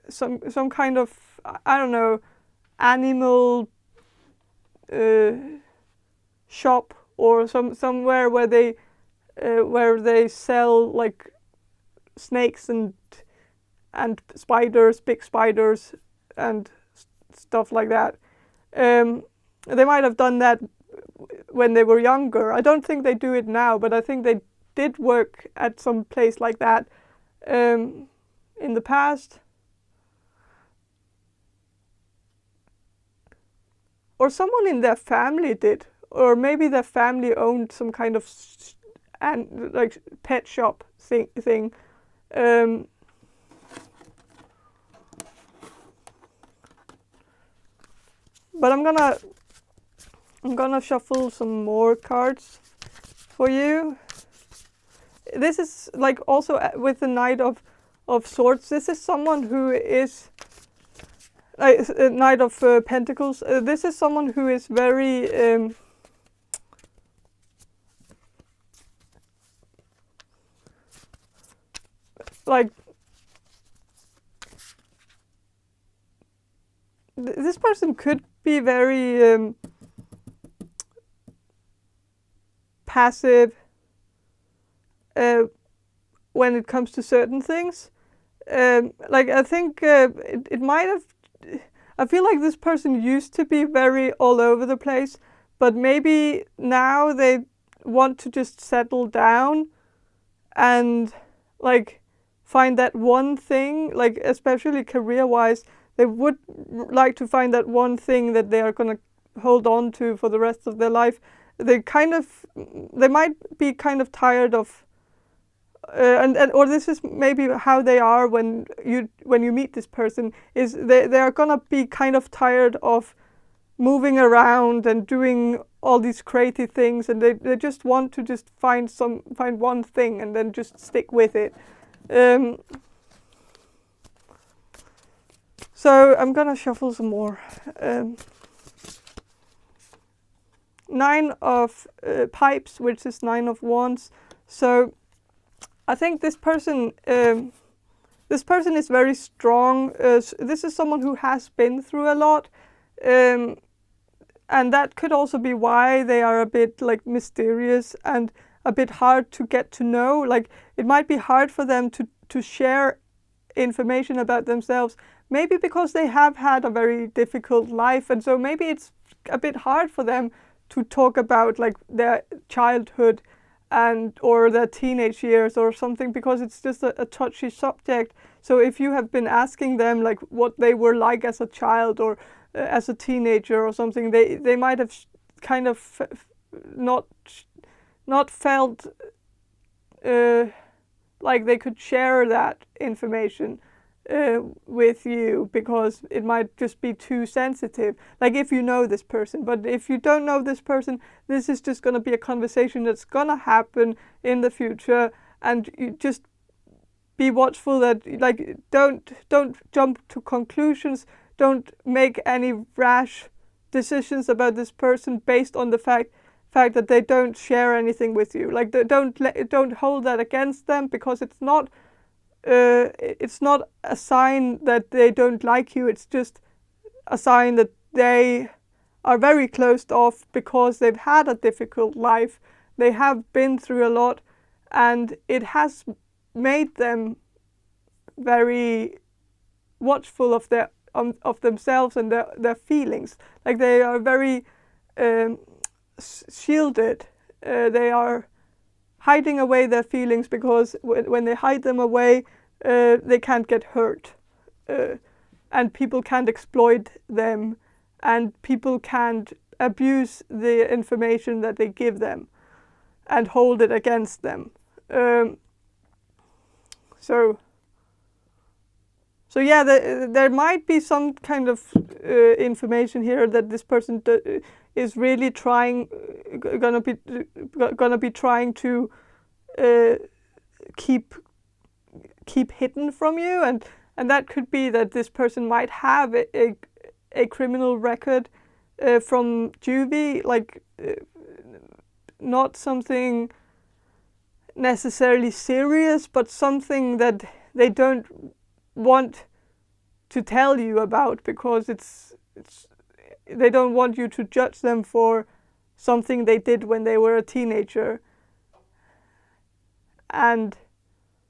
some kind of, I don't know, animal shop or somewhere where they sell like snakes and spiders, big spiders and stuff like that. They might have done that when they were younger. I don't think they do it now, but I think they did work at some place like that in the past. Or someone in their family did, or maybe their family owned some kind of like pet shop thing. But I'm gonna shuffle some more cards for you. This is like also with the Knight of Swords. This is someone who is Knight of Pentacles. This is someone who is very like this person could be very passive when it comes to certain things. Like I think it might have. I feel like this person used to be very all over the place, but maybe now they want to just settle down and like find that one thing, like especially career-wise, they would like to find that one thing that they are going to hold on to for the rest of their life. They might be kind of tired of or this is maybe how they are when you meet this person, is they are gonna be kind of tired of moving around and doing all these crazy things, and they just want to just find one thing and then just stick with it. So I'm gonna shuffle some more. Nine of Pipes, which is Nine of Wands. So I think this person is very strong. This is someone who has been through a lot, and that could also be why they are a bit like mysterious and a bit hard to get to know. Like it might be hard for them to share information about themselves, maybe because they have had a very difficult life, and so maybe it's a bit hard for them to talk about like their childhood or their teenage years or something, because it's just a touchy subject. So if you have been asking them like what they were like as a child or as a teenager or something, they might have kind of not felt like they could share that information with you, because it might just be too sensitive, like if you know this person. But if you don't know this person, this is just going to be a conversation that's going to happen in the future, and you just be watchful that like don't jump to conclusions, don't make any rash decisions about this person based on the fact that they don't share anything with you. Like don't hold that against them, because it's not a sign that they don't like you. It's just a sign that they are very closed off because they've had a difficult life. They have been through a lot, and it has made them very watchful of themselves and their feelings. Like they are very shielded. They are hiding away their feelings because when they hide them away, they can't get hurt, and people can't exploit them, and people can't abuse the information that they give them and hold it against them. So yeah, there might be some kind of information here that this person is really gonna be trying to keep hidden from you, and that could be that this person might have a criminal record from juvie, like not something necessarily serious, but something that they don't want to tell you about because they don't want you to judge them for something they did when they were a teenager. And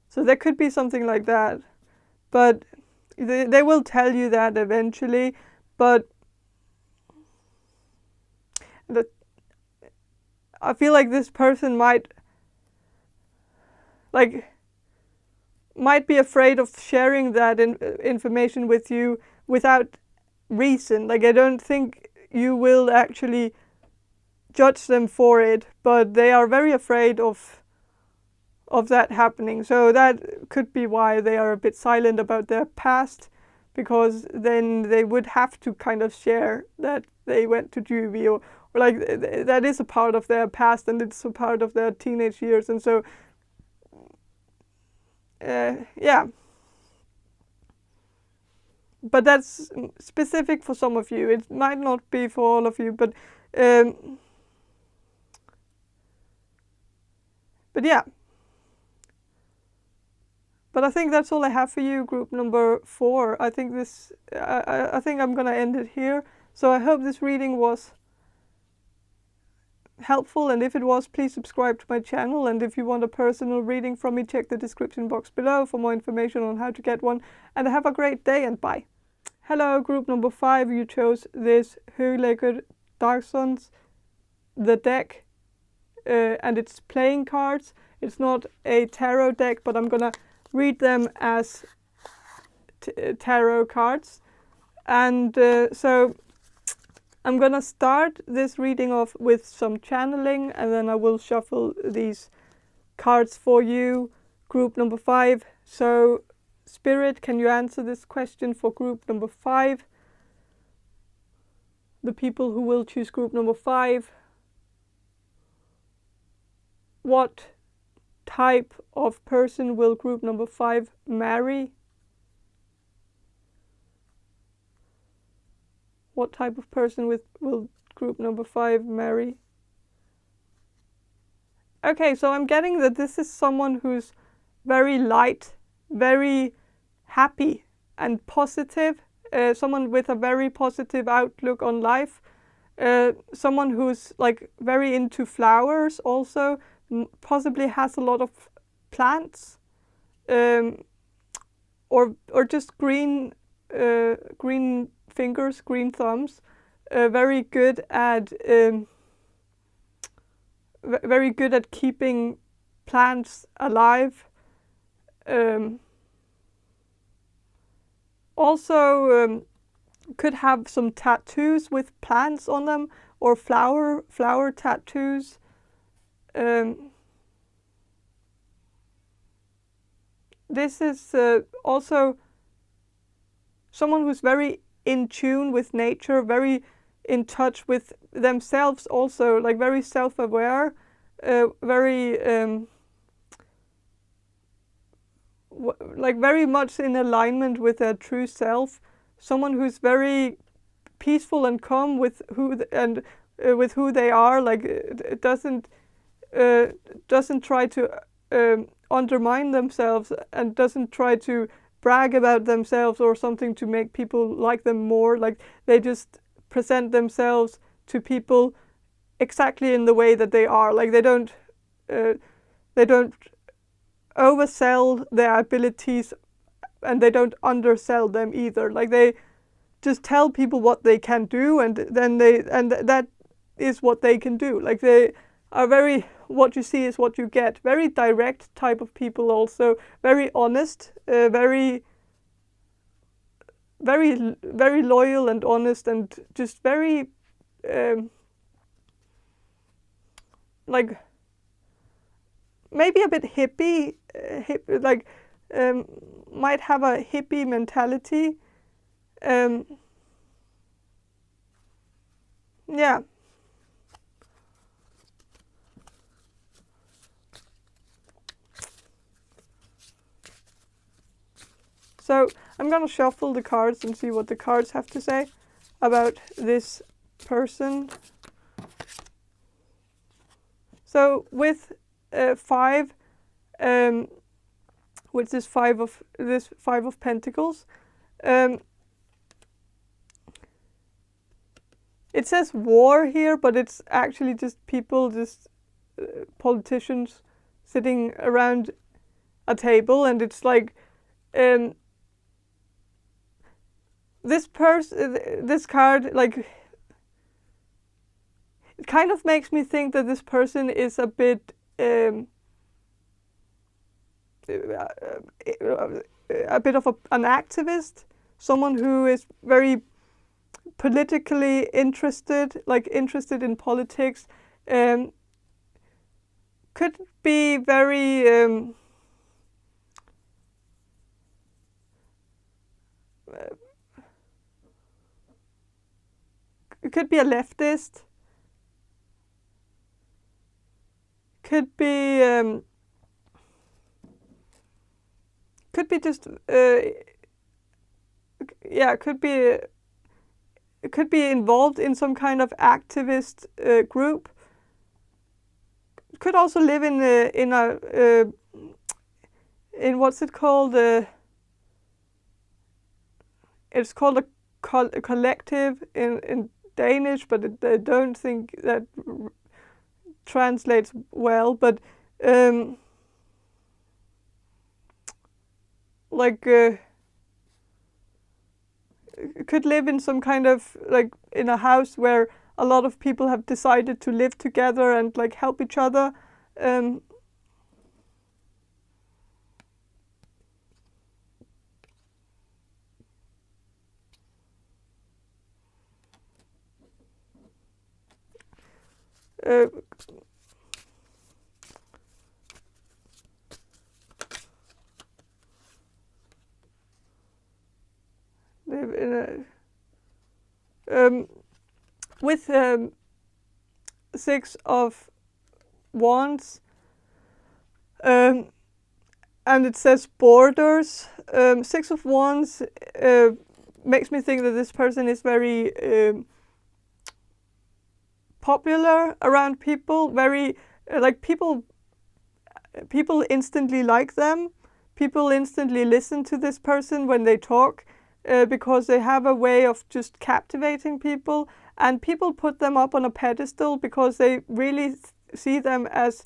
so there could be something like that, but they will tell you that eventually. But I feel like this person might be afraid of sharing that information with you without reason. Like I don't think you will actually judge them for it, but they are very afraid of that happening. So that could be why they are a bit silent about their past, because then they would have to kind of share that they went to juvie, or like that is a part of their past and it's a part of their teenage years. And so yeah, but that's specific for some of you. It might not be for all of you, but yeah. But I think that's all I have for you, group number 4. I think I think I'm gonna end it here. So I hope this reading was helpful, and if it was, please subscribe to my channel. And if you want a personal reading from me, check the description box below for more information on how to get one. And have a great day, and bye. Hello, group number 5. You chose this Hugleikur Dagsson's The Deck, and it's playing cards. It's not a tarot deck, but I'm gonna read them as tarot cards. And so I'm gonna start this reading off with some channeling, and then I will shuffle these cards for you, group number 5. So Spirit, can you answer this question for group number 5? The people who will choose group number 5. What type of person will group number 5 marry? What type of person will group number 5 marry? Okay, so I'm getting that this is someone who's very light, very happy and positive, someone with a very positive outlook on life, someone who's like very into flowers also, possibly has a lot of plants, or just green fingers, green thumbs, very good at keeping plants alive. Also could have some tattoos with plants on them, or flower tattoos. This is also someone who's very in tune with nature, very in touch with themselves also, like very self-aware, very very much in alignment with their true self. Someone who's very peaceful and calm with who they are. Like it doesn't try to undermine themselves, and doesn't try to brag about themselves or something to make people like them more. Like they just present themselves to people exactly in the way that they are. Like they don't oversell their abilities, and they don't undersell them either. Like they just tell people what they can do, and then that is what they can do. Like they are very, what you see is what you get. Very direct type of people, also very honest, very loyal and honest, and just very like maybe a bit hippie, might have a hippie mentality. Yeah. So I'm gonna shuffle the cards and see what the cards have to say about this person. So with 5, which is 5 of Pentacles, it says war here, but it's actually just people, just politicians sitting around a table, and it's like this card, like, it kind of makes me think that this person is a bit an activist, someone who is very politically interested, like interested in politics. Could be very it could be a leftist. Could be just could be involved in some kind of activist group. Could also live in what's it called? It's called a collective in Danish, but I don't think that translates well. But could live in some kind of, like, in a house where a lot of people have decided to live together and like help each other. Live in a with 6 of Wands, and it says borders. 6 of Wands makes me think that this person is very popular around people. Very like people instantly like them. People instantly listen to this person when they talk, because they have a way of just captivating people, and people put them up on a pedestal because they really see them as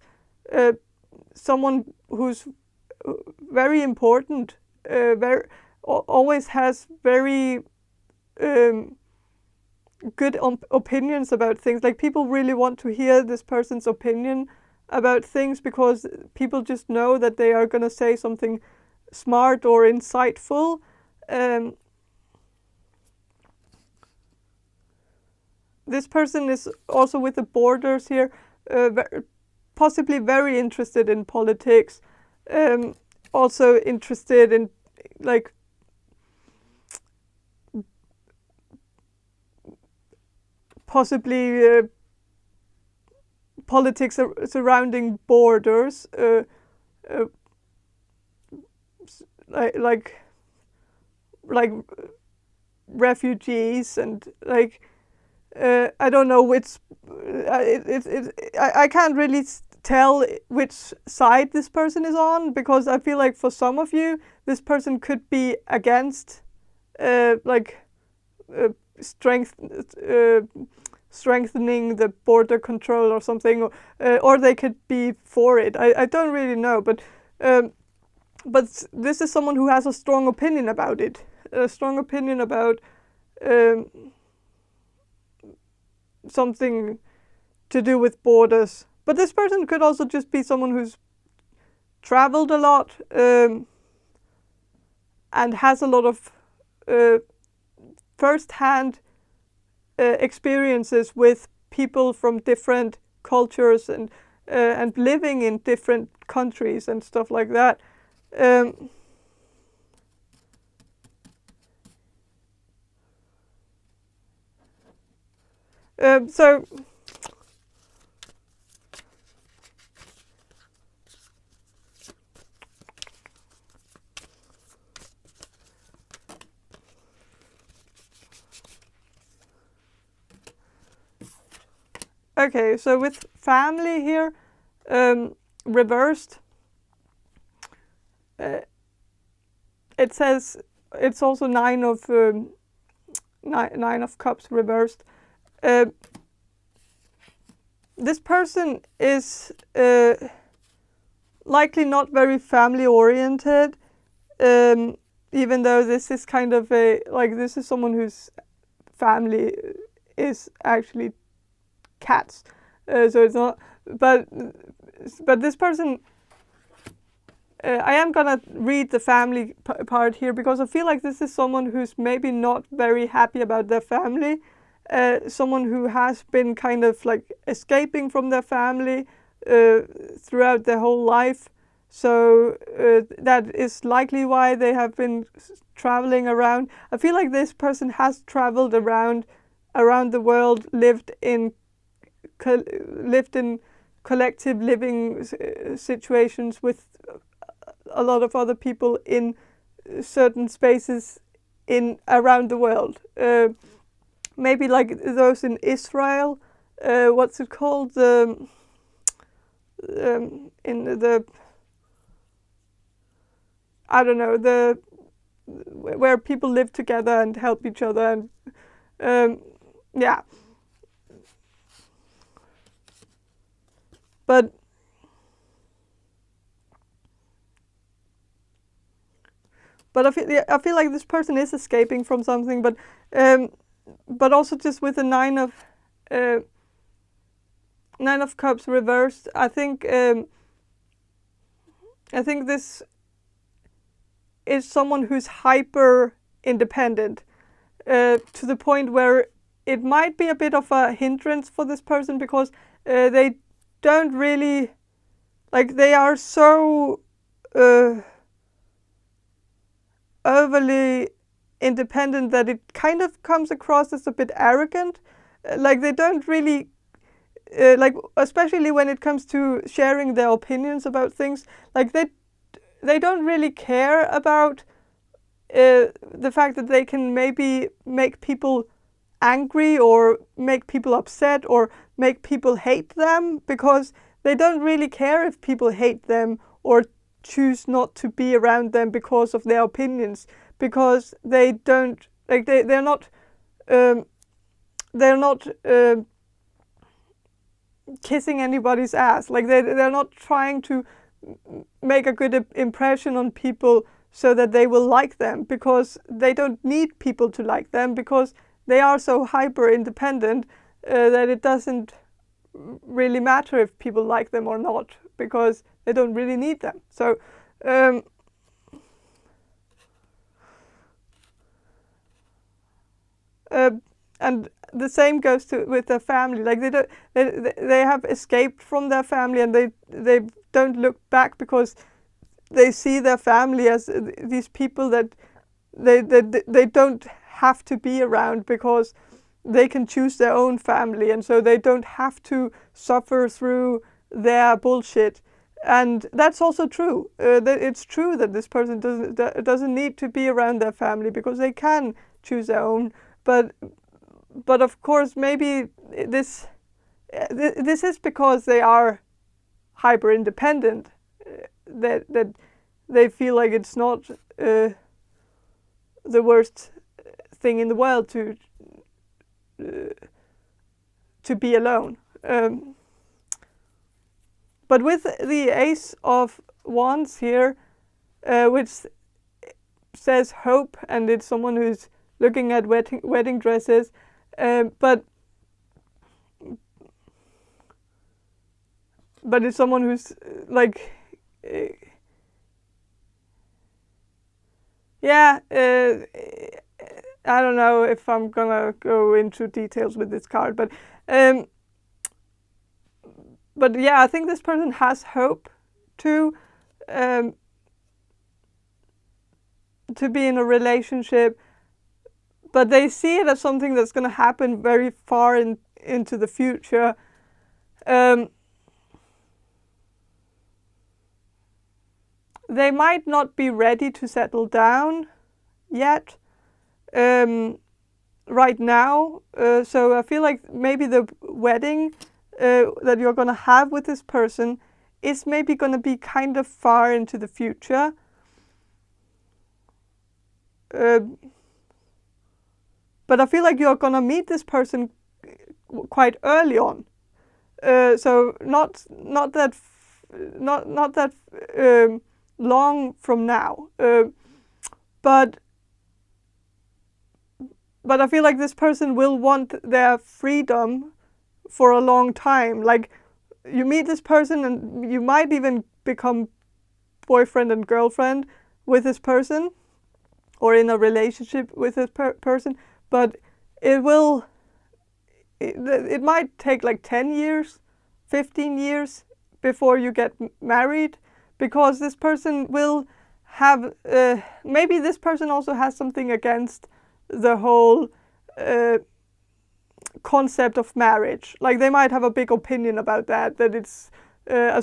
someone who's very important, always has very good opinions about things. Like, people really want to hear this person's opinion about things because people just know that they are going to say something smart or insightful. This person is also with the borders here, possibly very interested in politics, also interested in, like, possibly politics surrounding borders, like refugees, and like I don't know which. I can't really tell which side this person is on, because I feel like for some of you, this person could be against, strengthening the border control or something, or they could be for it. I don't really know, but but this is someone who has a strong opinion about it, a strong opinion about something to do with borders. But this person could also just be someone who's traveled a lot and has a lot of first-hand experiences with people from different cultures and living in different countries and stuff like that. So okay, so with family here, reversed, it says it's also nine of cups reversed. This person is likely not very family oriented, even though this is kind of this is someone whose family is actually cats, so it's not. But this person, I am gonna read the family part here because I feel like this is someone who's maybe not very happy about their family. Someone who has been kind of like escaping from their family throughout their whole life. So that is likely why they have been traveling around. I feel like this person has traveled around the world, lived in collective living situations with a lot of other people in certain spaces around the world. Maybe like those in Israel, what's it called? In the, I don't know, where people live together and help each other, and yeah. But I feel like this person is escaping from something, but also just with the nine of cups reversed, I think this is someone who's hyper independent to the point where it might be a bit of a hindrance for this person because they don't really, like, they are so overly independent that it kind of comes across as a bit arrogant. Like they don't really like, especially when it comes to sharing their opinions about things, like they don't really care about the fact that they can maybe make people angry or make people upset or make people hate them, because they don't really care if people hate them or choose not to be around them because of their opinions, because they don't, like, they're not kissing anybody's ass. Like they're not trying to make a good impression on people so that they will like them, because they don't need people to like them, because they are so hyper independent that it doesn't really matter if people like them or not, because they don't really need them. So and the same goes with their family. Like they have escaped from their family, and they don't look back because they see their family as these people that they don't have to be around, because they can choose their own family, and so they don't have to suffer through their bullshit. And that's also true. It's true that this person doesn't need to be around their family because they can choose their own. But of course, maybe this is because they are hyper independent, that they feel like it's not the worst thing in the world to be alone. But with the Ace of Wands here, which says hope, and it's someone who's looking at wedding dresses, but it's someone who's like, I don't know if I'm gonna go into details with this card, but yeah, I think this person has hope to be in a relationship, but they see it as something that's going to happen very far into the future. They might not be ready to settle down yet, right now. So I feel like maybe the wedding that you're going to have with this person is maybe going to be kind of far into the future. But I feel like you're going to meet this person quite early on. So not that long from now. But I feel like this person will want their freedom for a long time. Like, you meet this person and you might even become boyfriend and girlfriend with this person, or in a relationship with this person, but it might take like 10 years, 15 years before you get married, because this person will have, maybe this person also has something against the whole concept of marriage. Like, they might have a big opinion about that it's a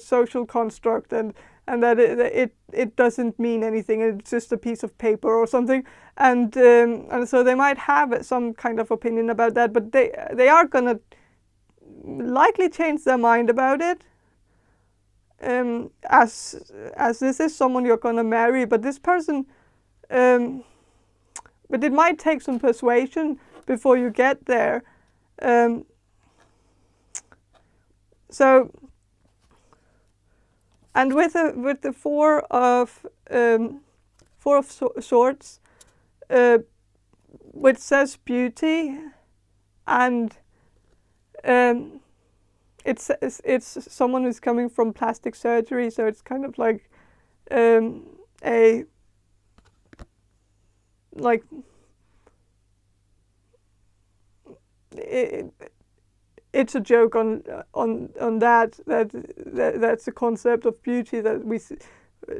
social construct, and that it doesn't mean anything, it's just a piece of paper or something, and so they might have some kind of opinion about that, but they are gonna likely change their mind about it, as this is someone you're gonna marry. But this person, but it might take some persuasion before you get there. So, and with the Four of Swords, which says beauty, and it's someone who's coming from plastic surgery, so it's kind of like it's a joke on that's the concept of beauty that we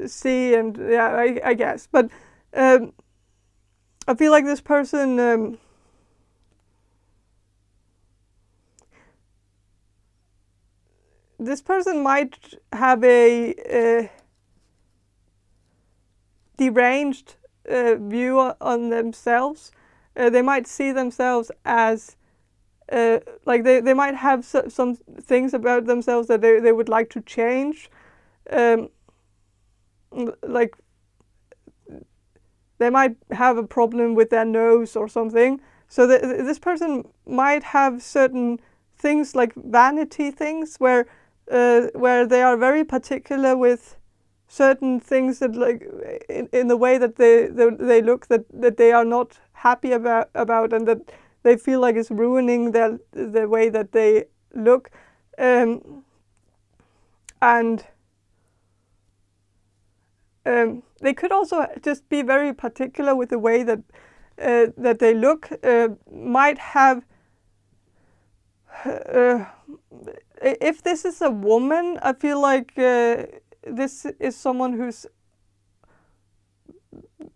see, and yeah, I guess. But I feel like this person might have a deranged view on themselves. They might see themselves as like they might have some things about themselves that they would like to change. Like, they might have a problem with their nose or something. So this person might have certain things, like vanity things, where they are very particular with certain things, that, like, in the way that they look, that they are not happy about, and that they feel like it's ruining the way that they look, and they could also just be very particular with the way that they look. Might have, if this is a woman, I feel like this is someone who's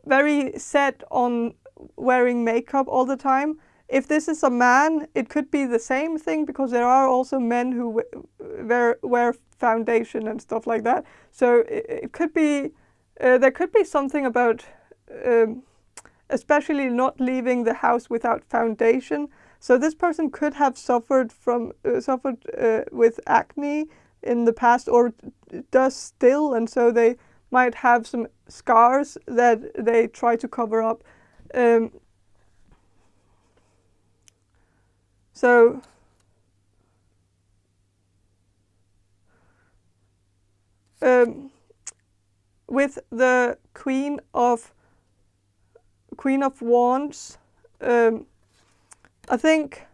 very set on wearing makeup all the time. If this is a man, it could be the same thing, because there are also men who wear foundation and stuff like that. So it could be, there could be something about especially not leaving the house without foundation. So this person could have suffered with acne in the past, or does still, and so they might have some scars that they try to cover up. So with the Queen of Wands, I think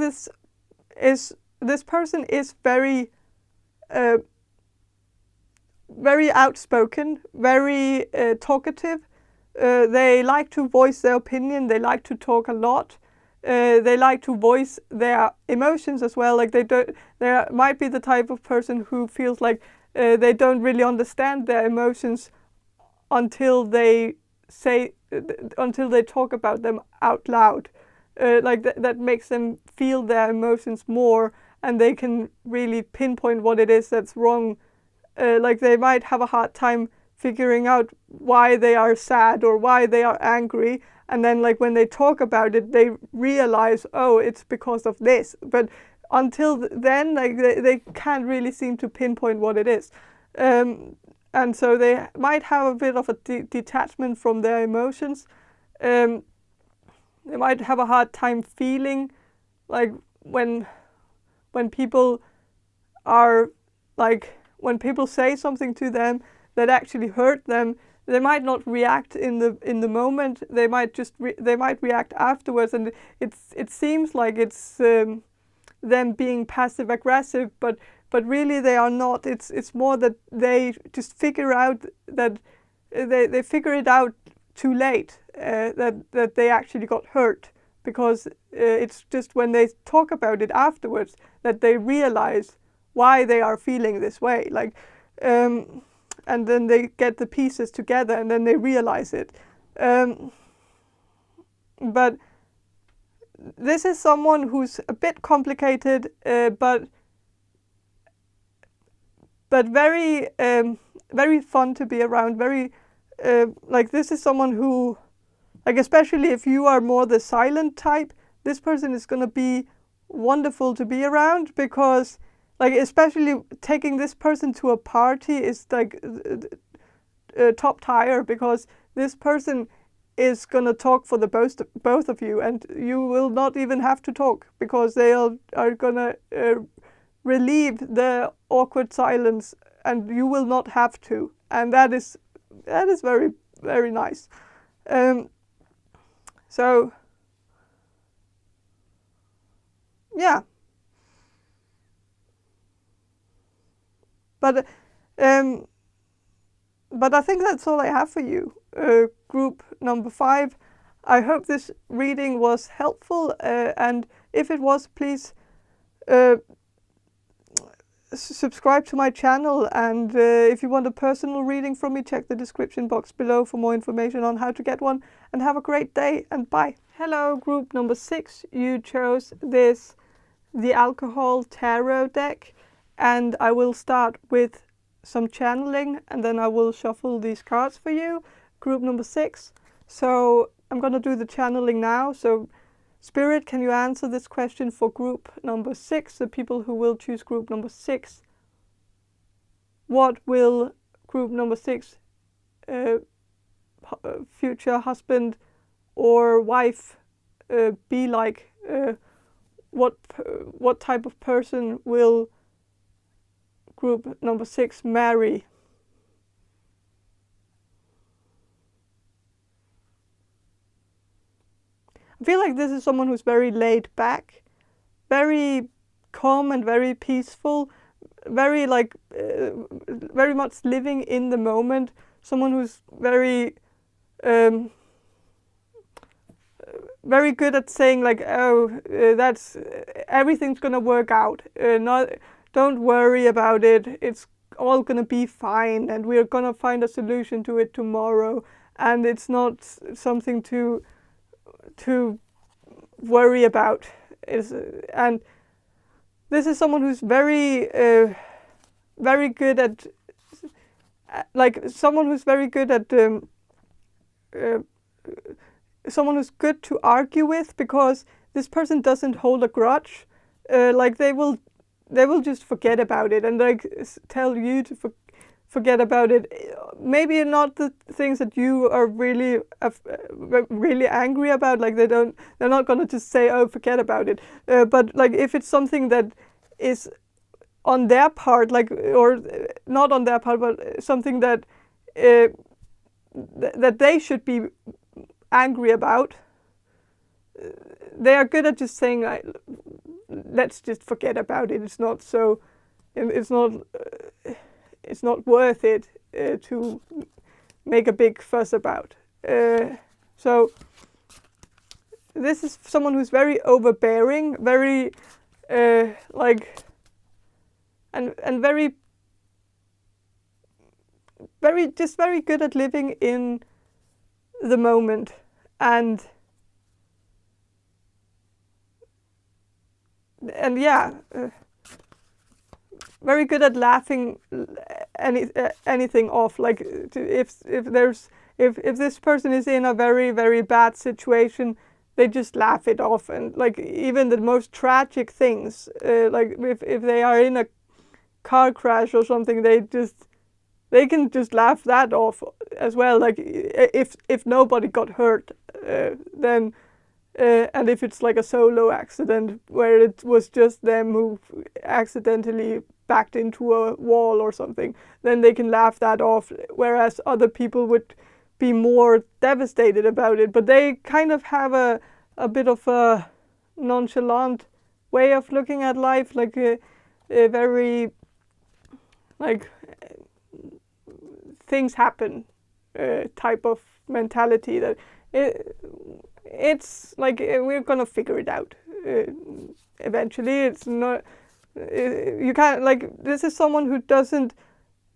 this person is very very outspoken, very talkative. They like to voice their opinion. They like to talk a lot. They like to voice their emotions as well. Like they might be the type of person who feels like they don't really understand their emotions until they talk about them out loud. Like that makes them feel their emotions more, and they can really pinpoint what it is that's wrong. Like they might have a hard time figuring out why they are sad or why they are angry, and then like when they talk about it, they realize, oh, it's because of this. But until then, like they can't really seem to pinpoint what it is. And so they might have a bit of a detachment from their emotions. They might have a hard time feeling like when people are like, when people say something to them that actually hurt them, they might not react in the moment. They might just they might react afterwards, and it seems like it's them being passive aggressive, but really they are not. It's more that they just figure out that they figure it out too late, that they actually got hurt, because it's just when they talk about it afterwards that they realize why they are feeling this way. Like, and then they get the pieces together and then they realize it. But this is someone who's a bit complicated, but very very fun to be around. Very like, this is someone who, like, especially if you are more the silent type, this person is going to be wonderful to be around, because like, especially taking this person to a party is like top tier, because this person is going to talk for the both of you, and you will not even have to talk, because they are going to relieve the awkward silence, and you will not have to, and that is very, very nice. So yeah, but I think that's all I have for you, group number 5. I hope this reading was helpful, and if it was, please subscribe to my channel, and if you want a personal reading from me, check the description box below for more information on how to get one, and have a great day, and bye. Hello, group number 6. You chose the Alcohol Tarot deck, and I will start with some channeling, and then I will shuffle these cards for you, group number 6. So I'm going to do the channeling now. So Spirit, can you answer this question for group number 6, the people who will choose group number 6? What will group number 6, future husband or wife, be like? What type of person will group number 6 marry? I feel like this is someone who's very laid back, very calm and very peaceful, very like very much living in the moment. Someone who's very very good at saying like, oh, that's everything's gonna work out. Don't worry about it. It's all gonna be fine, and we're gonna find a solution to it tomorrow. And it's not something to worry about. And this is someone who's very very good at someone who's very good at someone who's good to argue with, because this person doesn't hold a grudge. Like they will just forget about it, and like tell you to forget about it. Maybe not the things that you are really really angry about. Like they're not gonna just say, oh, forget about it. But like if it's something that is on their part, like, or not on their part, but something that that they should be angry about. They are good at just saying, let's just forget about it. It's not so. It's not worth it to make a big fuss about. So this is someone who's very overbearing, very like, and very good at living in the moment, and yeah, very good at laughing anything off. Like, if this person is in a very, very bad situation, they just laugh it off. And like, even the most tragic things, like if they are in a car crash or something, they can just laugh that off as well. Like, if nobody got hurt, then and if it's like a solo accident where it was just them who accidentally backed into a wall or something, then they can laugh that off, whereas other people would be more devastated about it. But they kind of have a bit of a nonchalant way of looking at life, like a very, like, things happen type of mentality, that it's like, we're gonna figure it out eventually. It's not, you can't, like, this is someone who doesn't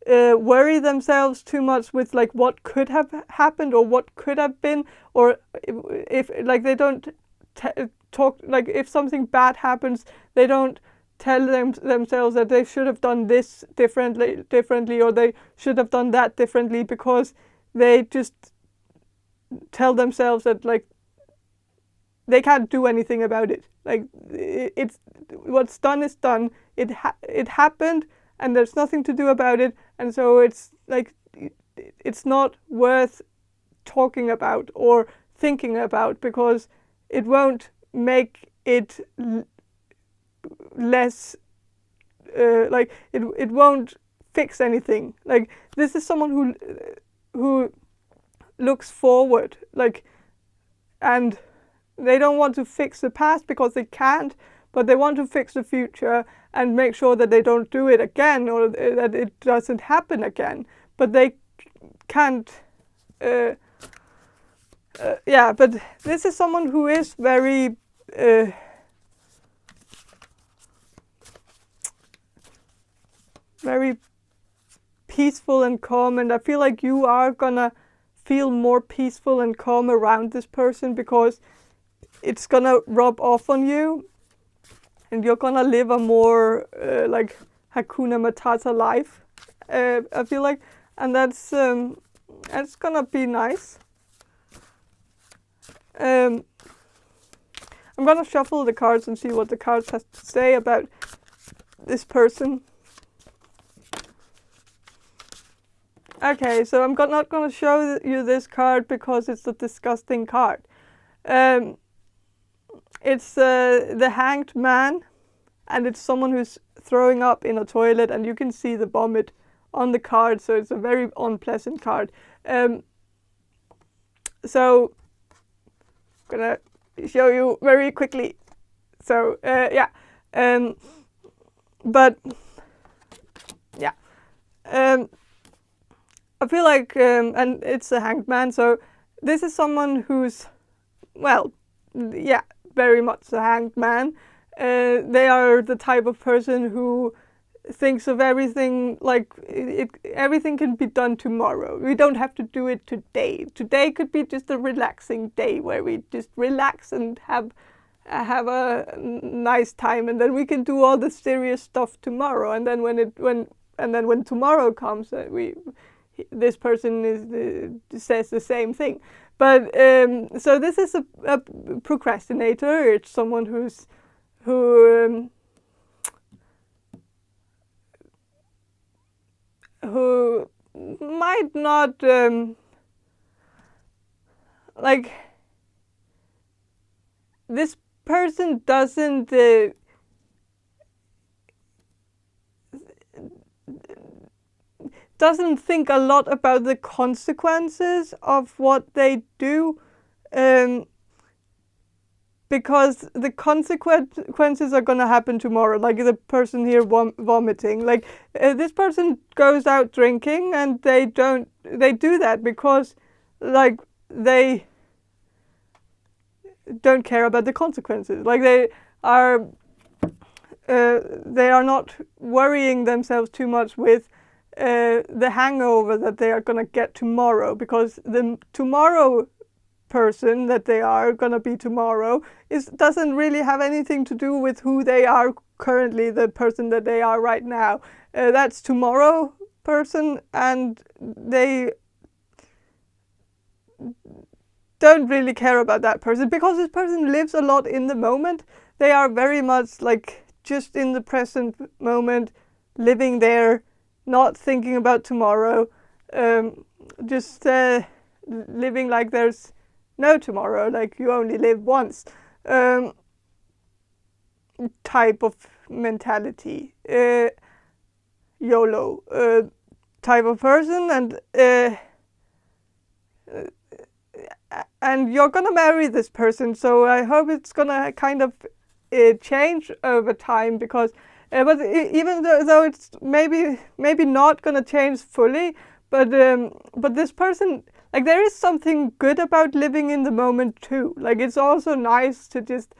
worry themselves too much with like what could have happened or what could have been, or if like they don't talk, like if something bad happens, they don't tell themselves that they should have done this differently, or they should have done that differently, because they just tell themselves that, like, they can't do anything about it. Like, it's what's done is done. It happened, and there's nothing to do about it. And so it's like, it's not worth talking about or thinking about, because it won't make it less, like, it won't fix anything. Like, this is someone who looks forward, like, and they don't want to fix the past because they can't, but they want to fix the future and make sure that they don't do it again, or that it doesn't happen again. But they can't, yeah, but this is someone who is very, very peaceful and calm, and I feel like you are gonna feel more peaceful and calm around this person, because it's gonna rub off on you, and you're gonna live a more like Hakuna Matata life, I feel like, and that's gonna be nice. I'm gonna shuffle the cards and see what the cards has to say about this person. Okay, so I'm not gonna show you this card because it's a disgusting card. It's the Hanged Man, and it's someone who's throwing up in a toilet, and you can see the vomit on the card, so it's a very unpleasant card. So I'm gonna show you very quickly. So yeah, but yeah, I feel like, and it's a Hanged Man, so this is someone who's, well, yeah, very much a hanged man. They are the type of person who thinks of everything like everything can be done tomorrow. We don't have to do it today. Today could be just a relaxing day where we just relax and have a nice time, and then we can do all the serious stuff tomorrow. And then when tomorrow comes, this person says the same thing. But so this is a procrastinator. It's someone who might not like, this person doesn't doesn't think a lot about the consequences of what they do, because the consequences are gonna happen tomorrow. Like the person here vomiting. Like this person goes out drinking, and they do that because like they don't care about the consequences. Like they are not worrying themselves too much with the hangover that they are gonna get tomorrow, because the tomorrow person that they are gonna be tomorrow doesn't really have anything to do with who they are currently, the person that they are right now. That's tomorrow person, and they don't really care about that person, because this person lives a lot in the moment. They are very much like just in the present moment, living there, not thinking about tomorrow, just living like there's no tomorrow, like you only live once, type of mentality, YOLO type of person. And you're gonna marry this person, so I hope it's gonna kind of change over time, because but even though it's maybe not gonna change fully, but this person, like there is something good about living in the moment too. Like it's also nice to just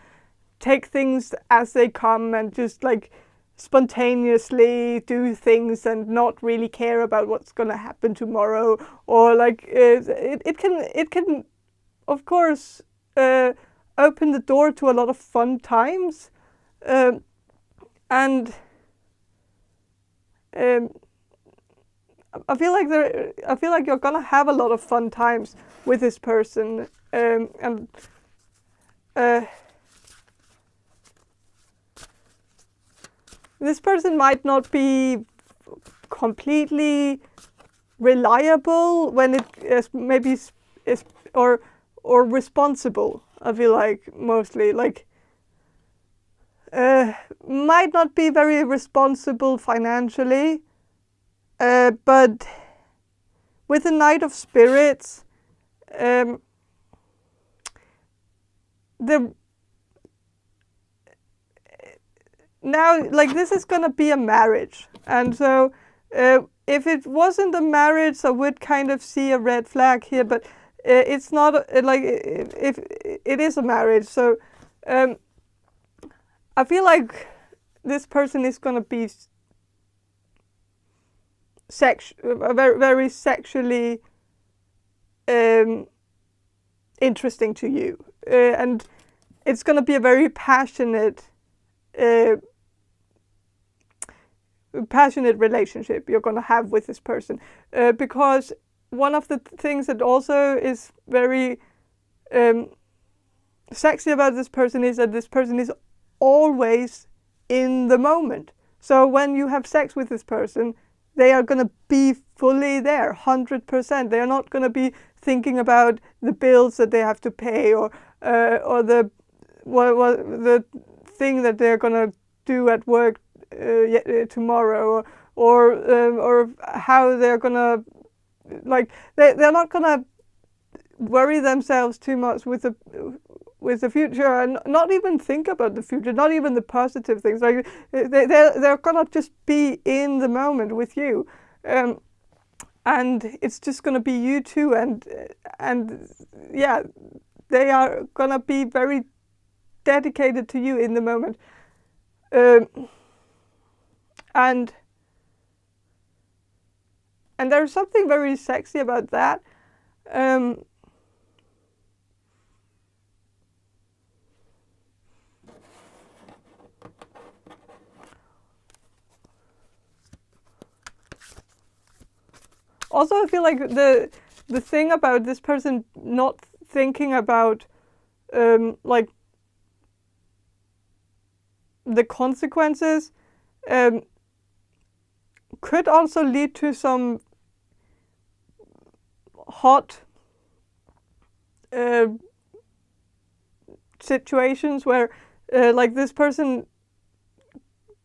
take things as they come and just like spontaneously do things and not really care about what's gonna happen tomorrow, or like it can of course open the door to a lot of fun times, and I feel like you're gonna have a lot of fun times with this person, and this person might not be completely reliable when it is maybe is or responsible. I feel like mostly like might not be very responsible financially, but with the Knight of Spirits, now like this is gonna be a marriage, and so if it wasn't a marriage, I would kind of see a red flag here, but it's not like if it is a marriage. So I feel like this person is gonna be very, very sexually interesting to you, and it's gonna be a very passionate relationship you're gonna have with this person, because one of the things that also is very sexy about this person is that this person is always in the moment. So when you have sex with this person, they are going to be fully there, 100%. They are not going to be thinking about the bills that they have to pay, or the thing that they're going to do at work tomorrow, or how they're going to, like they're not going to worry themselves too much with the future, and not even think about the future, not even the positive things. Like they're gonna just be in the moment with you, and it's just gonna be you two, and yeah, they are gonna be very dedicated to you in the moment, and there's something very sexy about that. Also, I feel like the thing about this person not thinking about like the consequences could also lead to some hot situations where like this person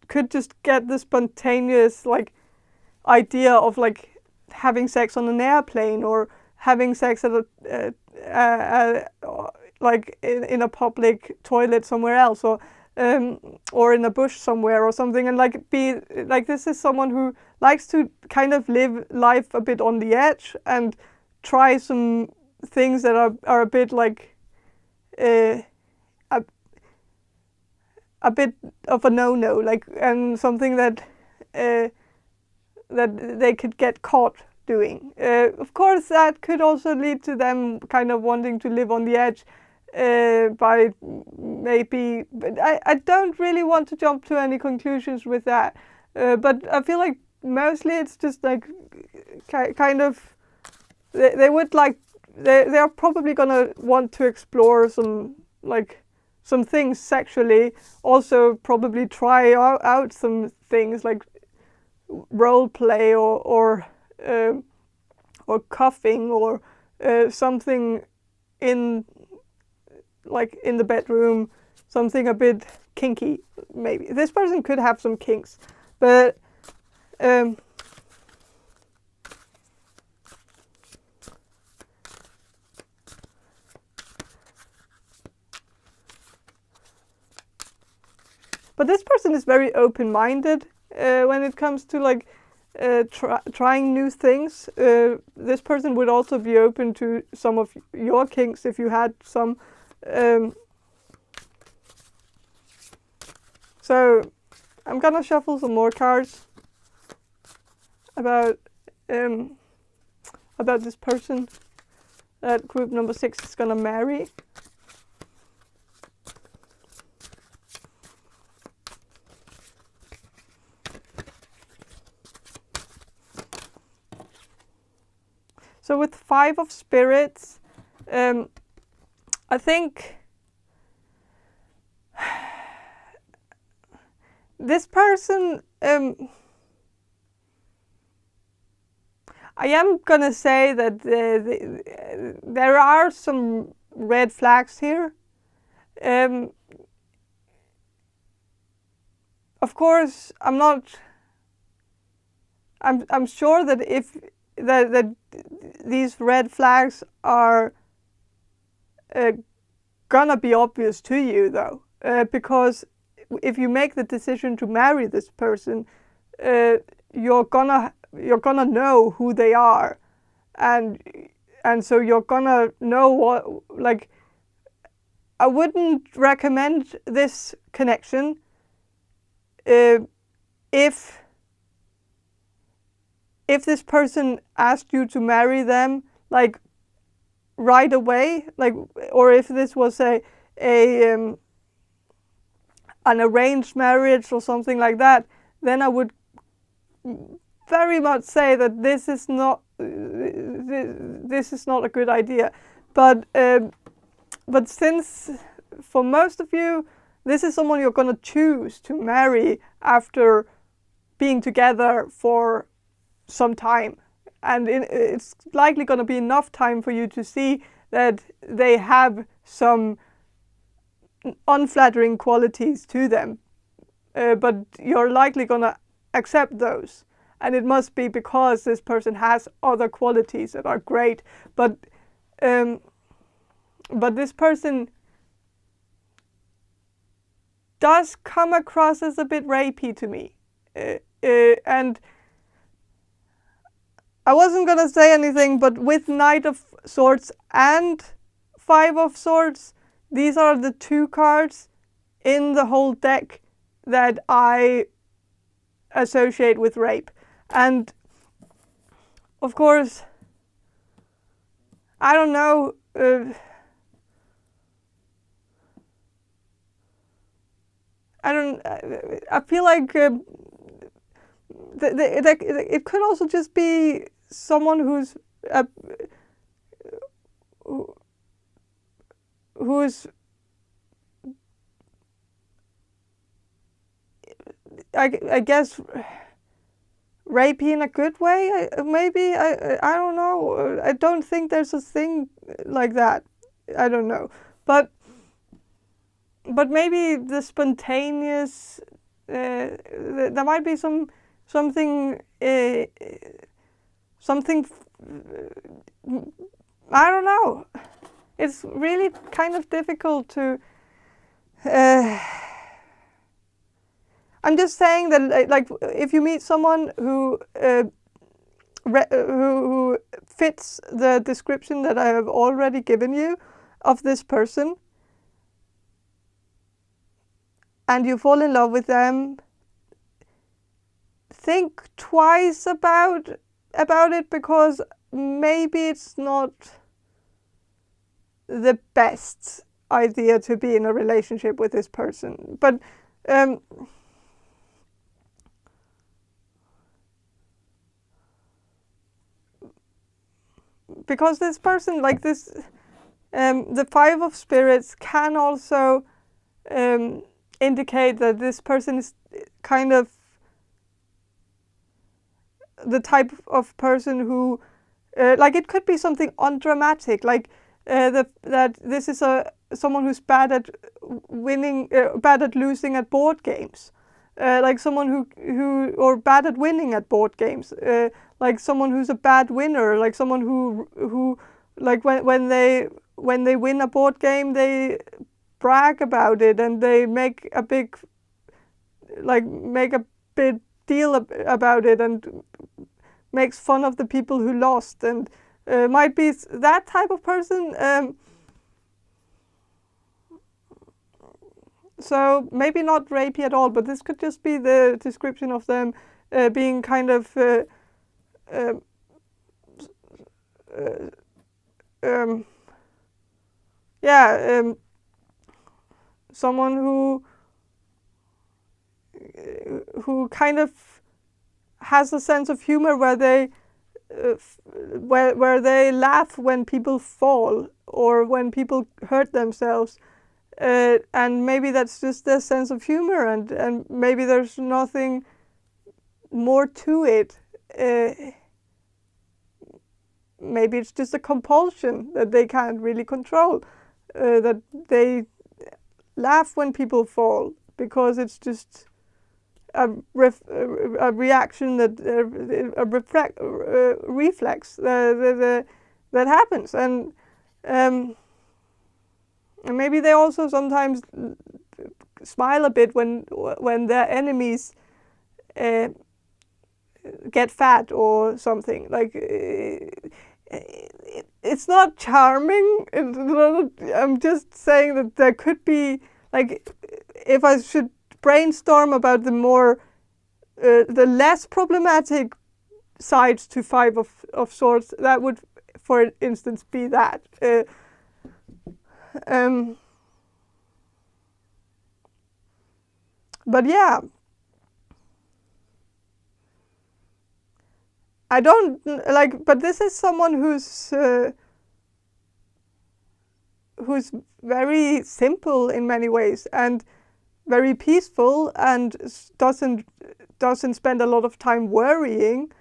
could just get the spontaneous like idea of like having sex on an airplane, or having sex at like in a public toilet somewhere else, or in a bush somewhere or something, and like be like, this is someone who likes to kind of live life a bit on the edge and try some things that are a bit like a bit of a no-no, like, and something that that they could get caught doing. Of course, that could also lead to them kind of wanting to live on the edge, by maybe, but I don't really want to jump to any conclusions with that. But I feel like mostly it's just like kind of, they would like, they're probably gonna want to explore some things sexually, also probably try out some things like role play or cuffing, or something in the bedroom, something a bit kinky. Maybe this person could have some kinks, but this person is very open-minded when it comes to like trying new things. This person would also be open to some of your kinks if you had some. So I'm gonna shuffle some more cards about this person that group number 6 is gonna marry. So with 5 of Spirits, I think this person, I am gonna say that there are some red flags here. Of course, I'm sure that if that these red flags are gonna be obvious to you, though, because if you make the decision to marry this person, you're gonna know who they are, and so you're gonna know what, like, I wouldn't recommend this connection if this person asked you to marry them like right away, like, or if this was an arranged marriage or something like that, then I would very much say that this is not a good idea. But since for most of you, this is someone you're gonna choose to marry after being together for some time, and it's likely going to be enough time for you to see that they have some unflattering qualities to them, but you're likely going to accept those, and it must be because this person has other qualities that are great. But this person does come across as a bit rapey to me, and I wasn't gonna say anything, but with Knight of Swords and 5 of Swords, these are the 2 cards in the whole deck that I associate with rape. And of course, I don't know, I feel like it could also just be someone who's I guess rapey in a good way. Maybe I don't know. I don't think there's a thing like that. I don't know, but maybe the spontaneous. There might be something something, I don't know. It's really kind of difficult to, I'm just saying that, like, if you meet someone who fits the description that I have already given you of this person, and you fall in love with them, think twice about it, because maybe it's not the best idea to be in a relationship with this person. But because this person, like this, the Five of Spirits can also indicate that this person is kind of the type of person who, like, it could be something undramatic, like that this is someone who's bad at winning, bad at losing at board games, like someone who or bad at winning at board games, like someone who's a bad winner, like someone who like when they win a board game, they brag about it and they make a big deal about it and makes fun of the people who lost, and might be that type of person. So maybe not rapey at all, but this could just be the description of them being kind of someone who kind of has a sense of humor where they where they laugh when people fall or when people hurt themselves, and maybe that's just their sense of humor, and maybe there's nothing more to it. Maybe it's just a compulsion that they can't really control, that they laugh when people fall because it's just a reaction, that a reflex that happens, and maybe they also sometimes smile a bit when their enemies get fat or something. Like, it's not charming. I'm just saying that there could be, like, if I should brainstorm about the more, the less problematic sides to Five of Swords, that would, for instance, be that. But yeah, I don't like. But this is someone who's very simple in many ways and very peaceful, and doesn't spend a lot of time worrying.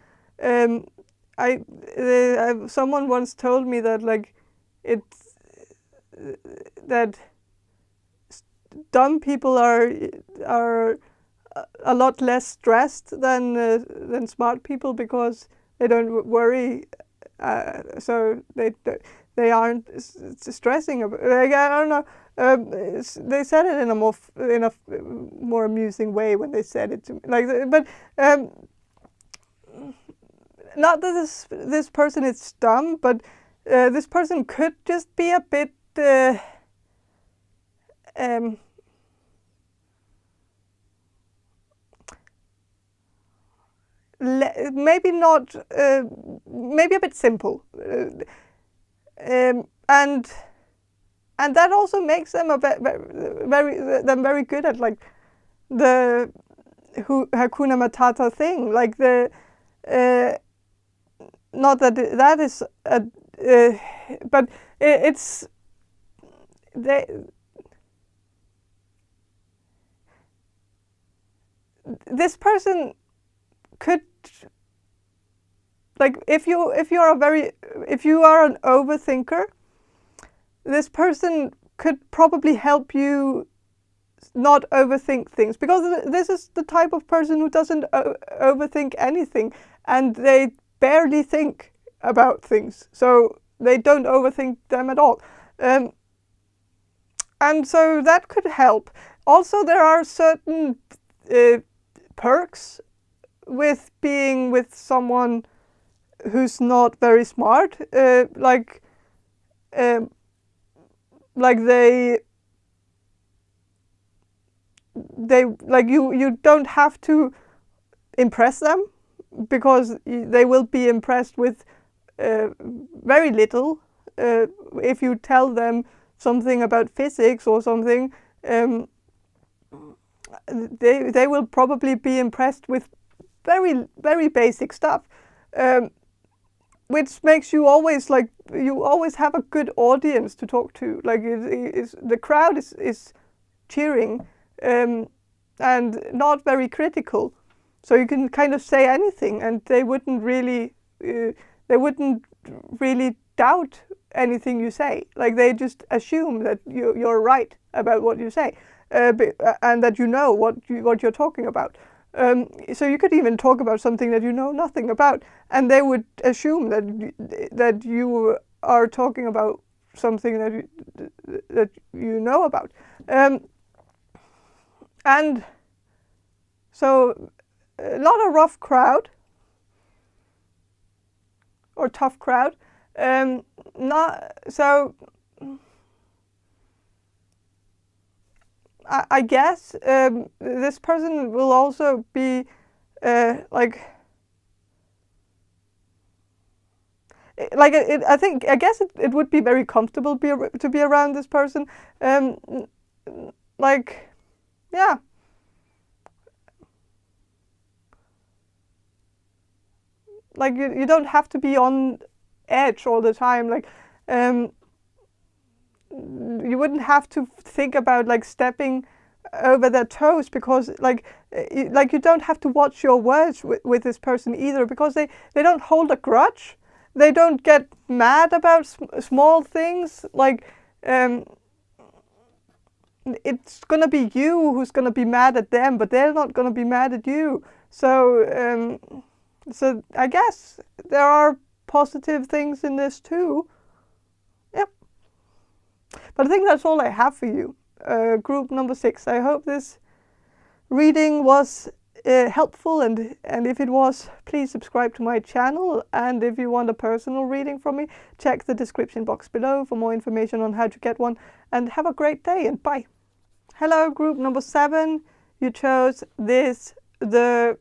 Someone once told me that, like, that dumb people are a lot less stressed than smart people because they don't worry, so they aren't stressing about. Like, I don't know. They said it in a more amusing way when they said it to me. Like, but not that this person is dumb, but this person could just be a bit. Maybe not. Maybe a bit simple, and that also makes them very good at, like, the Hakuna Matata thing, like the not that that is a but it's this person could, like, if you are an overthinker, this person could probably help you not overthink things, because this is the type of person who doesn't overthink anything, and they barely think about things, so they don't overthink them at all. And so that could help. Also, there are certain perks with being with someone who's not very smart, like they like you don't have to impress them, because they will be impressed with very little. If you tell them something about physics or something, they will probably be impressed with very, very basic stuff, which makes you always have a good audience to talk to. Like the crowd is cheering and not very critical, so you can kind of say anything and they wouldn't really doubt anything you say. Like they just assume that you're right about what you say, and that you know what you're talking about. So you could even talk about something that you know nothing about, and they would assume that you are talking about something that you know about. And so a lot of rough crowd or tough crowd. Not so. I guess this person will also be I guess it would be very comfortable to be around this person. Yeah. Like you don't have to be on edge all the time. Like you wouldn't have to think about like stepping over their toes, because you don't have to watch your words with this person either, because they don't hold a grudge. They don't get mad about small things. Like it's gonna be you who's gonna be mad at them, but they're not gonna be mad at you. So so I guess there are positive things in this too. Yep. But I think that's all I have for you. Group number 6. I hope this reading was helpful, and if it was, please subscribe to my channel. And if you want a personal reading from me, check the description box below for more information on how to get one. And have a great day, and bye. Hello, group number 7. You chose the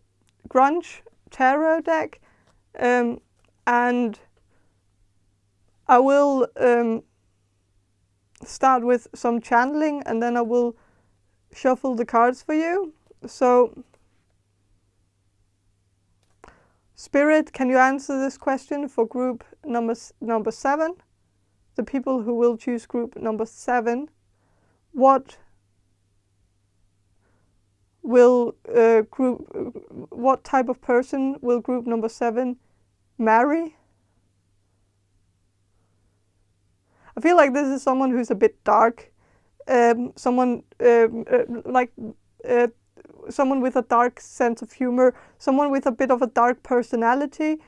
Grunge Tarot deck, and I will start with some channeling, and then I will shuffle the cards for you. So, Spirit, can you answer this question for group number 7? The people who will choose group number 7, what type of person will group number 7 marry? I feel like this is someone who's a bit dark, someone someone with a dark sense of humor, someone with a bit of a dark personality,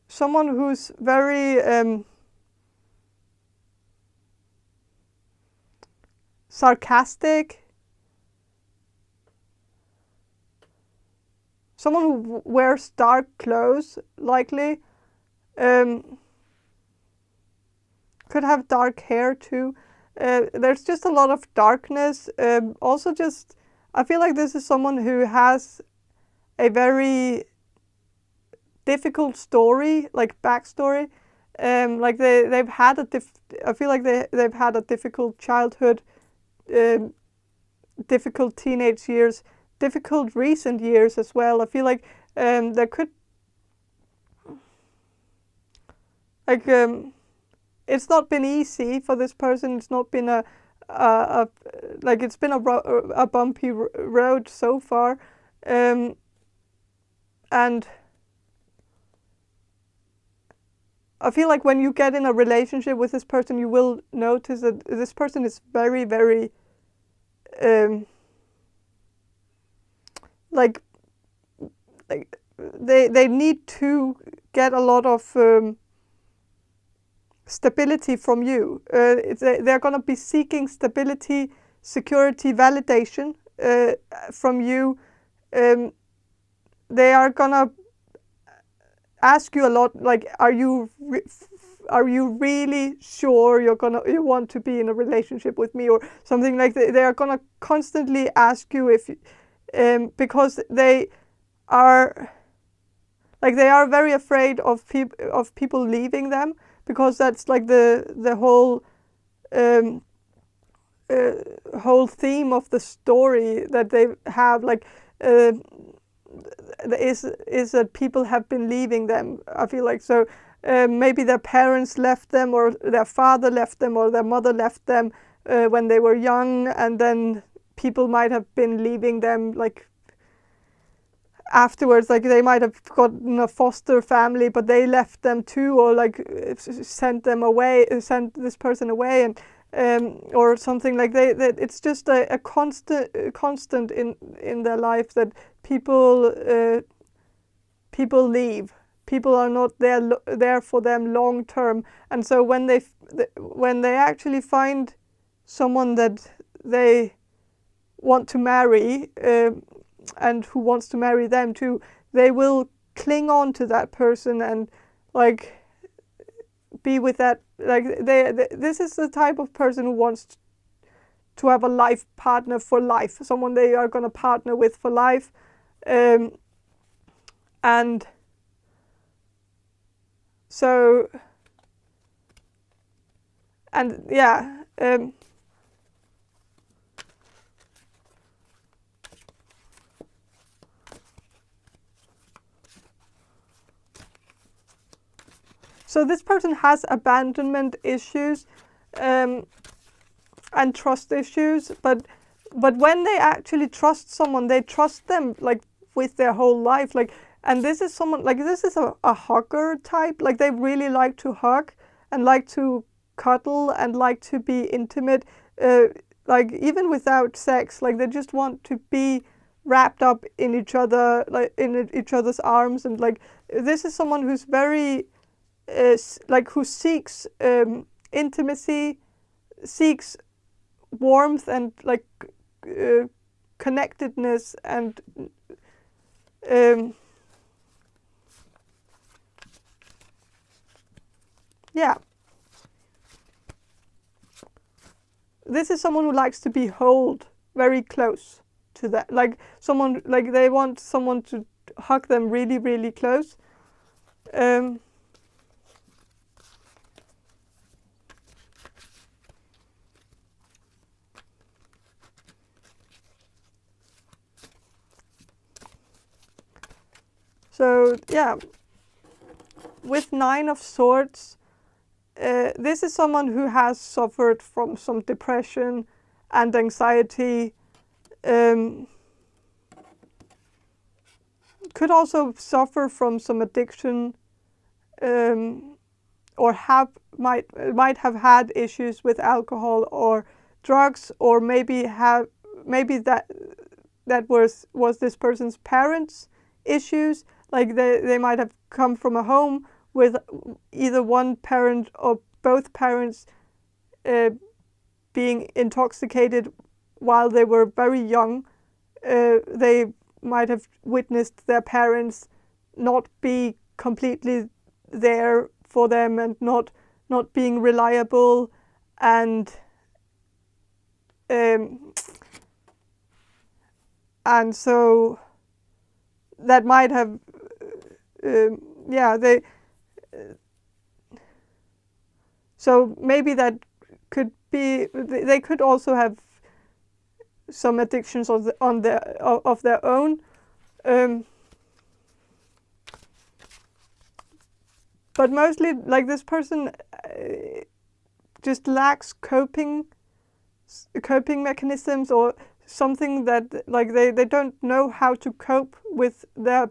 someone who's very sarcastic, someone who wears dark clothes, likely. Could have dark hair too. There's just a lot of darkness. Also, just I feel like this is someone who has a very difficult story, like backstory. Like they've had I feel like they've had a difficult childhood, difficult teenage years, difficult recent years as well. I feel like there could it's not been easy for this person. It's not been it's been a bumpy road so far, and I feel like when you get in a relationship with this person, you will notice that this person is very, very like they need to get a lot of stability from you. They're going to be seeking stability, security, validation from you. They are going to ask you a lot, like, are you really sure you want to be in a relationship with me, or something like that. They are going to constantly ask you if because they are very afraid of people leaving them, because that's like the whole whole theme of the story that they have, like is that people have been leaving them, I feel like. So maybe their parents left them, or their father left them, or their mother left them when they were young, and then people might have been leaving them like afterwards. Like they might have gotten a foster family, but they left them too, or like sent this person away, and or something like that. It's just a constant in their life that people leave. People are not there for them long term, and so when they actually find someone that they want to marry, and who wants to marry them too, they will cling on to that person and like be with that. Like this is the type of person who wants to have a life partner for life, someone they are going to partner with for life, and so, and yeah, so this person has abandonment issues and trust issues, but when they actually trust someone, they trust them like with their whole life. Like, and this is someone, like this is a hugger type. Like they really like to hug and like to cuddle and like to be intimate, like even without sex. Like they just want to be wrapped up in each other, like in each other's arms. And like this is someone who's very like who seeks intimacy, seeks warmth and like connectedness, and yeah. This is someone who likes to be held very close to that. Like someone, like they want someone to hug them really, really close. So yeah, with 9 of Swords, this is someone who has suffered from some depression and anxiety. Could also suffer from some addiction, or might have had issues with alcohol or drugs, or maybe that was this person's parents' issues. Like they might have come from a home with either one parent or both parents being intoxicated while they were very young. They might have witnessed their parents not be completely there for them and not being reliable, and so that might have so maybe that could be, they could also have some addictions of their own, but mostly like this person just lacks coping mechanisms, or something that like they don't know how to cope with their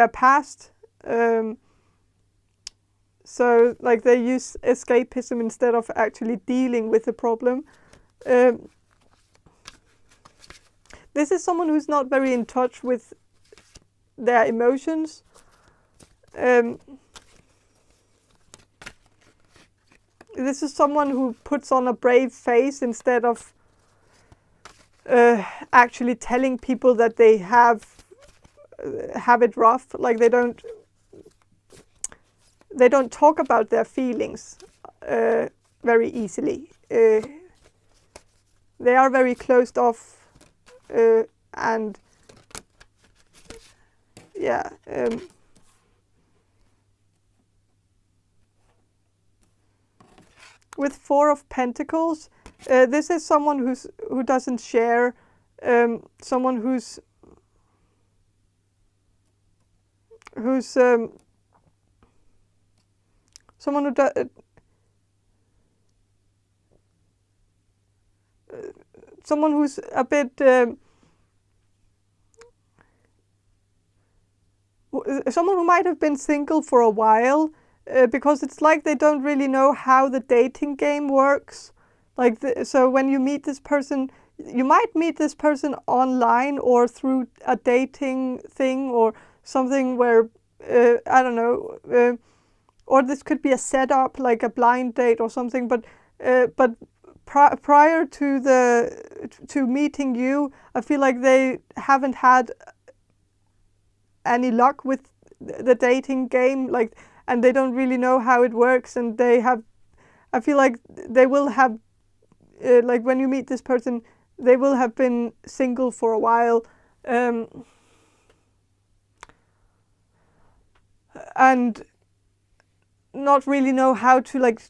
past. So like they use escapism instead of actually dealing with the problem. This is someone who's not very in touch with their emotions. This is someone who puts on a brave face instead of actually telling people that they have it rough. Like they don't talk about their feelings very easily. They are very closed off, and yeah. With Four of Pentacles, this is someone who doesn't share, someone who's someone who someone who's a bit someone who might have been single for a while, because it's like they don't really know how the dating game works. Like so when you meet this person, you might meet this person online or through a dating thing or something where I don't know, or this could be a setup like a blind date or something. But prior to meeting you, I feel like they haven't had any luck with the dating game, like, and they don't really know how it works. And I feel like they will have, like when you meet this person, they will have been single for a while, and not really know how to like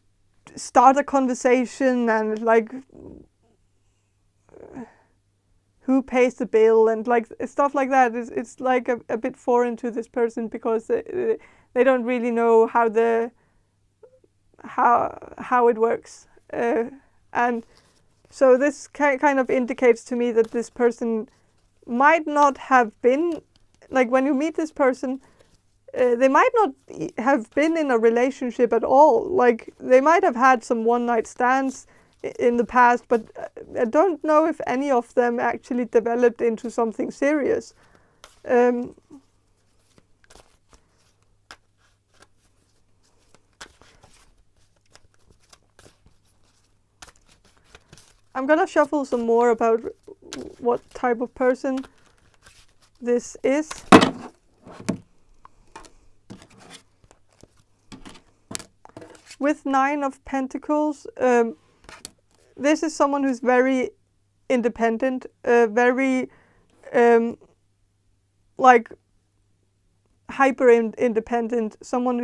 start a conversation and like who pays the bill and like stuff like that. It's like a bit foreign to this person because they don't really know how it works, and so this kind of indicates to me that this person might not have been, like when you meet this person, they might not have been in a relationship at all. Like they might have had some one-night stands in the past, but I don't know if any of them actually developed into something serious. I'm gonna shuffle some more about what type of person this is. With Nine of Pentacles, this is someone who's very independent, very like hyper independent, someone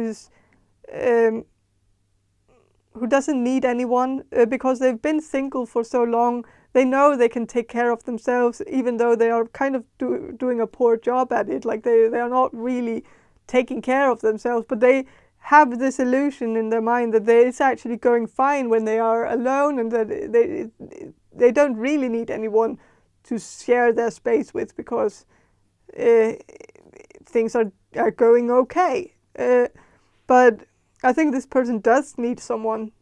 who doesn't need anyone, because they've been single for so long. They know they can take care of themselves, even though they are kind of doing a poor job at it. Like they are not really taking care of themselves, but they have this illusion in their mind that it's actually going fine when they are alone, and that they don't really need anyone to share their space with, because things are going okay. But I think this person does need someone,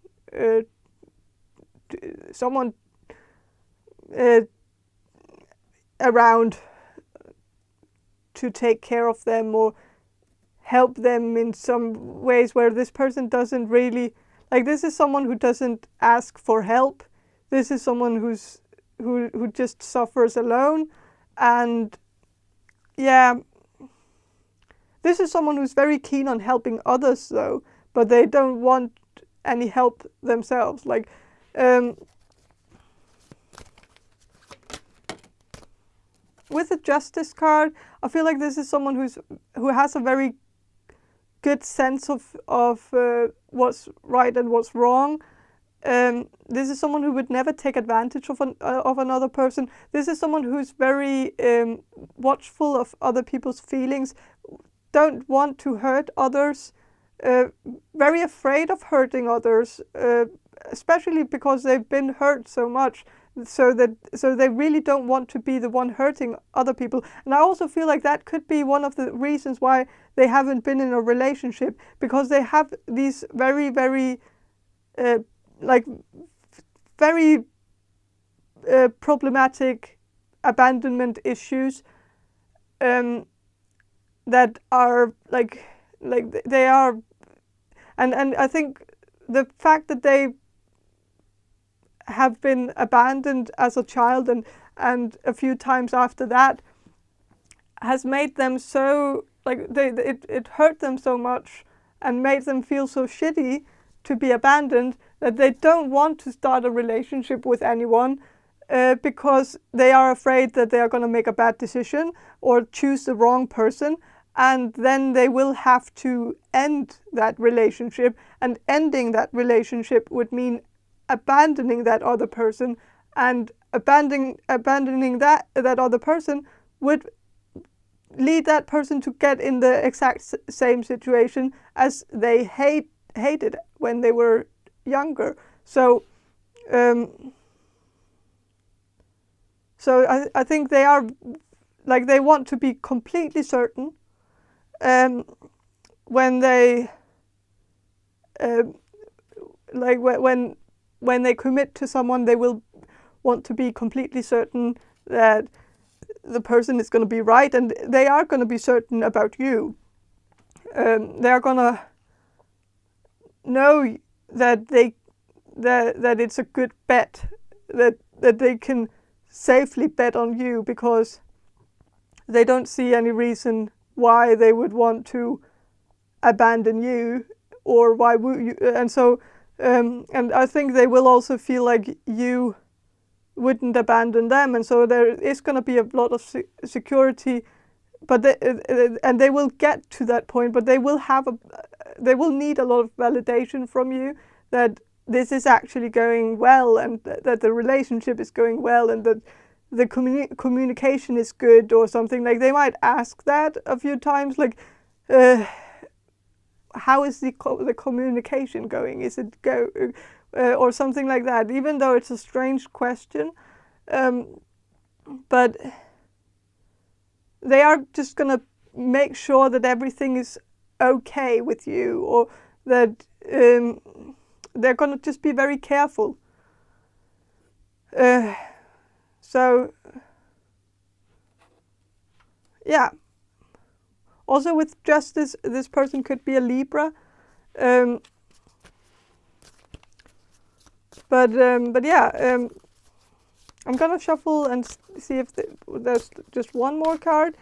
around to take care of them or help them in some ways, where this person doesn't really, like, this is someone who doesn't ask for help. This is someone who just suffers alone. And yeah, this is someone who's very keen on helping others though, but they don't want any help themselves. Like with the Justice card, I feel like this is someone who has a very good sense of what's right and what's wrong. This is someone who would never take advantage of another person. This is someone who's very watchful of other people's feelings, don't want to hurt others, very afraid of hurting others, especially because they've been hurt so much. So they really don't want to be the one hurting other people. And I also feel like that could be one of the reasons why they haven't been in a relationship, because they have these very, very very problematic abandonment issues, that are like they are, and I think the fact that they have been abandoned as a child and a few times after that has made them so like it hurt them so much and made them feel so shitty to be abandoned that they don't want to start a relationship with anyone because they are afraid that they are going to make a bad decision or choose the wrong person, and then they will have to end that relationship, and ending that relationship would mean abandoning that other person, and abandoning that other person would lead that person to get in the exact same situation as they hated when they were younger. So I think they are like they want to be completely certain when they like when they commit to someone, they will want to be completely certain that the person is going to be right, and they are going to be certain about you. They are going to know that that it's a good bet, that they can safely bet on you, because they don't see any reason why they would want to abandon you, or why would you, and so and I think they will also feel like you wouldn't abandon them, and so there is going to be a lot of security, but and they will get to that point, but they will need a lot of validation from you that this is actually going well, and that the relationship is going well, and that the communication is good or something. Like they might ask that a few times, like how is the communication going? Is it or something like that, even though it's a strange question. But they are just going to make sure that everything is okay with you, or that they're going to just be very careful. So, yeah. Also with justice, this person could be a Libra. But yeah, I'm gonna shuffle and see if there's just one more card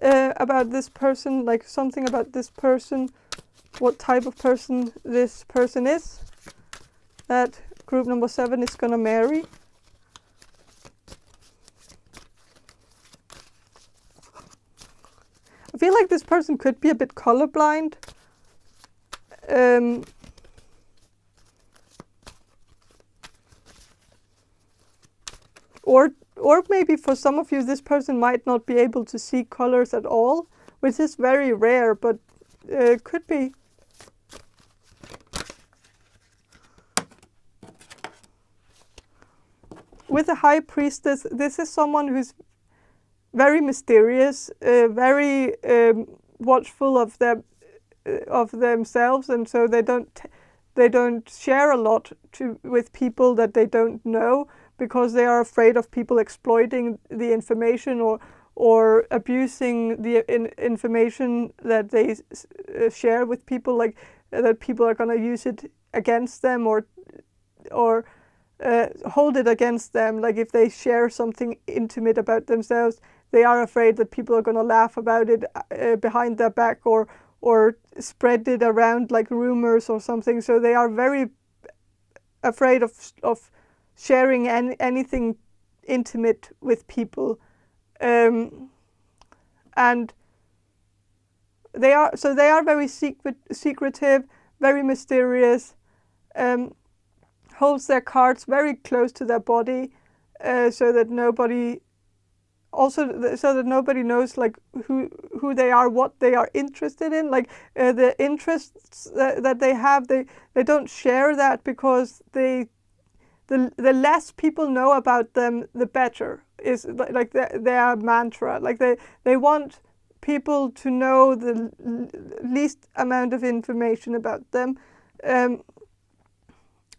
about this person, like something about this person, what type of person this person is, that group number 7 is gonna marry. I feel like this person could be a bit colorblind. Or maybe for some of you, this person might not be able to see colors at all, which is very rare, but could be. With the High Priestess, this is someone who's very mysterious, very watchful of themselves, and so they don't share a lot with people that they don't know, because they are afraid of people exploiting the information or abusing the information that they share with people, like that people are going to use it against them or hold it against them. Like if they share something intimate about themselves, they are afraid that people are going to laugh about it behind their back or spread it around like rumors or something. So they are very afraid of sharing anything intimate with people, and they are very secretive, very mysterious, holds their cards very close to their body, so that nobody knows like who they are, what they are interested in, like the interests that they have. They don't share that, because the less people know about them, the better, is like their mantra. Like they want people to know the least amount of information about them,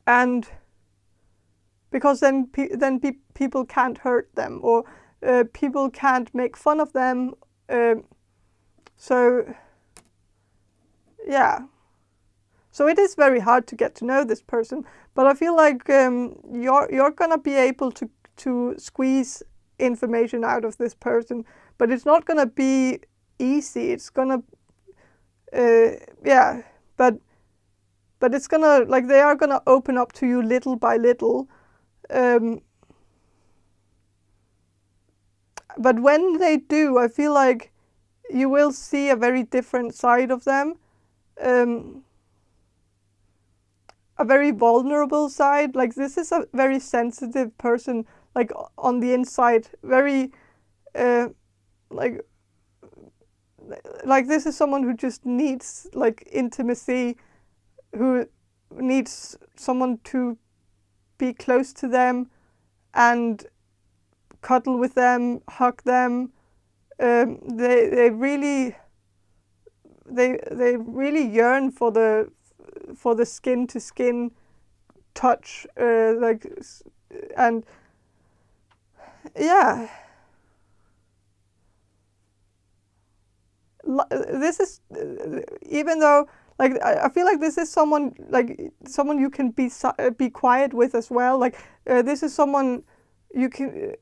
and because then people can't hurt them, or people can't make fun of them. So yeah. So it is very hard to get to know this person, but I feel like you're gonna be able to squeeze information out of this person, but it's not gonna be easy. It's gonna yeah, but it's gonna, like, they are gonna open up to you little by little. But when they do, I feel like you will see a very different side of them. A very vulnerable side. Like, this is a very sensitive person, like on the inside, very like this is someone who just needs like intimacy, who needs someone to be close to them and cuddle with them, hug them. They really yearn for the skin to skin touch, like, and yeah, this is, even though, like, I feel like this is someone you can be quiet with as well. Like, this is someone you can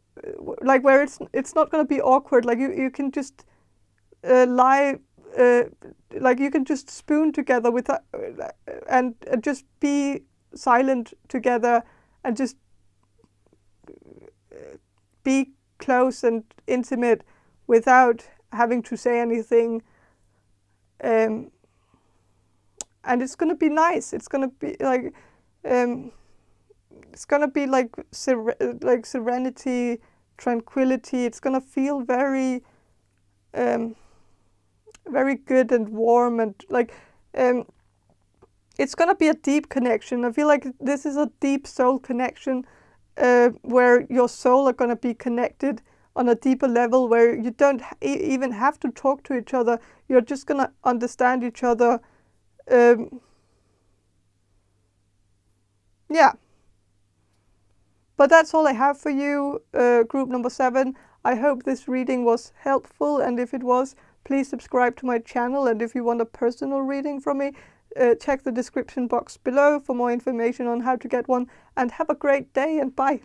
like, where it's not going to be awkward. Like, you can just lie, like, you can just spoon together with and just be silent together and just be close and intimate without having to say anything. And it's gonna be nice. It's gonna be like it's gonna be like serenity, tranquility. It's gonna feel very very good and warm, and like it's gonna be a deep connection. I feel like this is a deep soul connection, where your soul are gonna be connected on a deeper level, where you don't even have to talk to each other. You're just gonna understand each other. Yeah. But that's all I have for you, group number 7. I hope this reading was helpful, and if it was, please subscribe to my channel. And if you want a personal reading from me, check the description box below for more information on how to get one. And have a great day, and bye.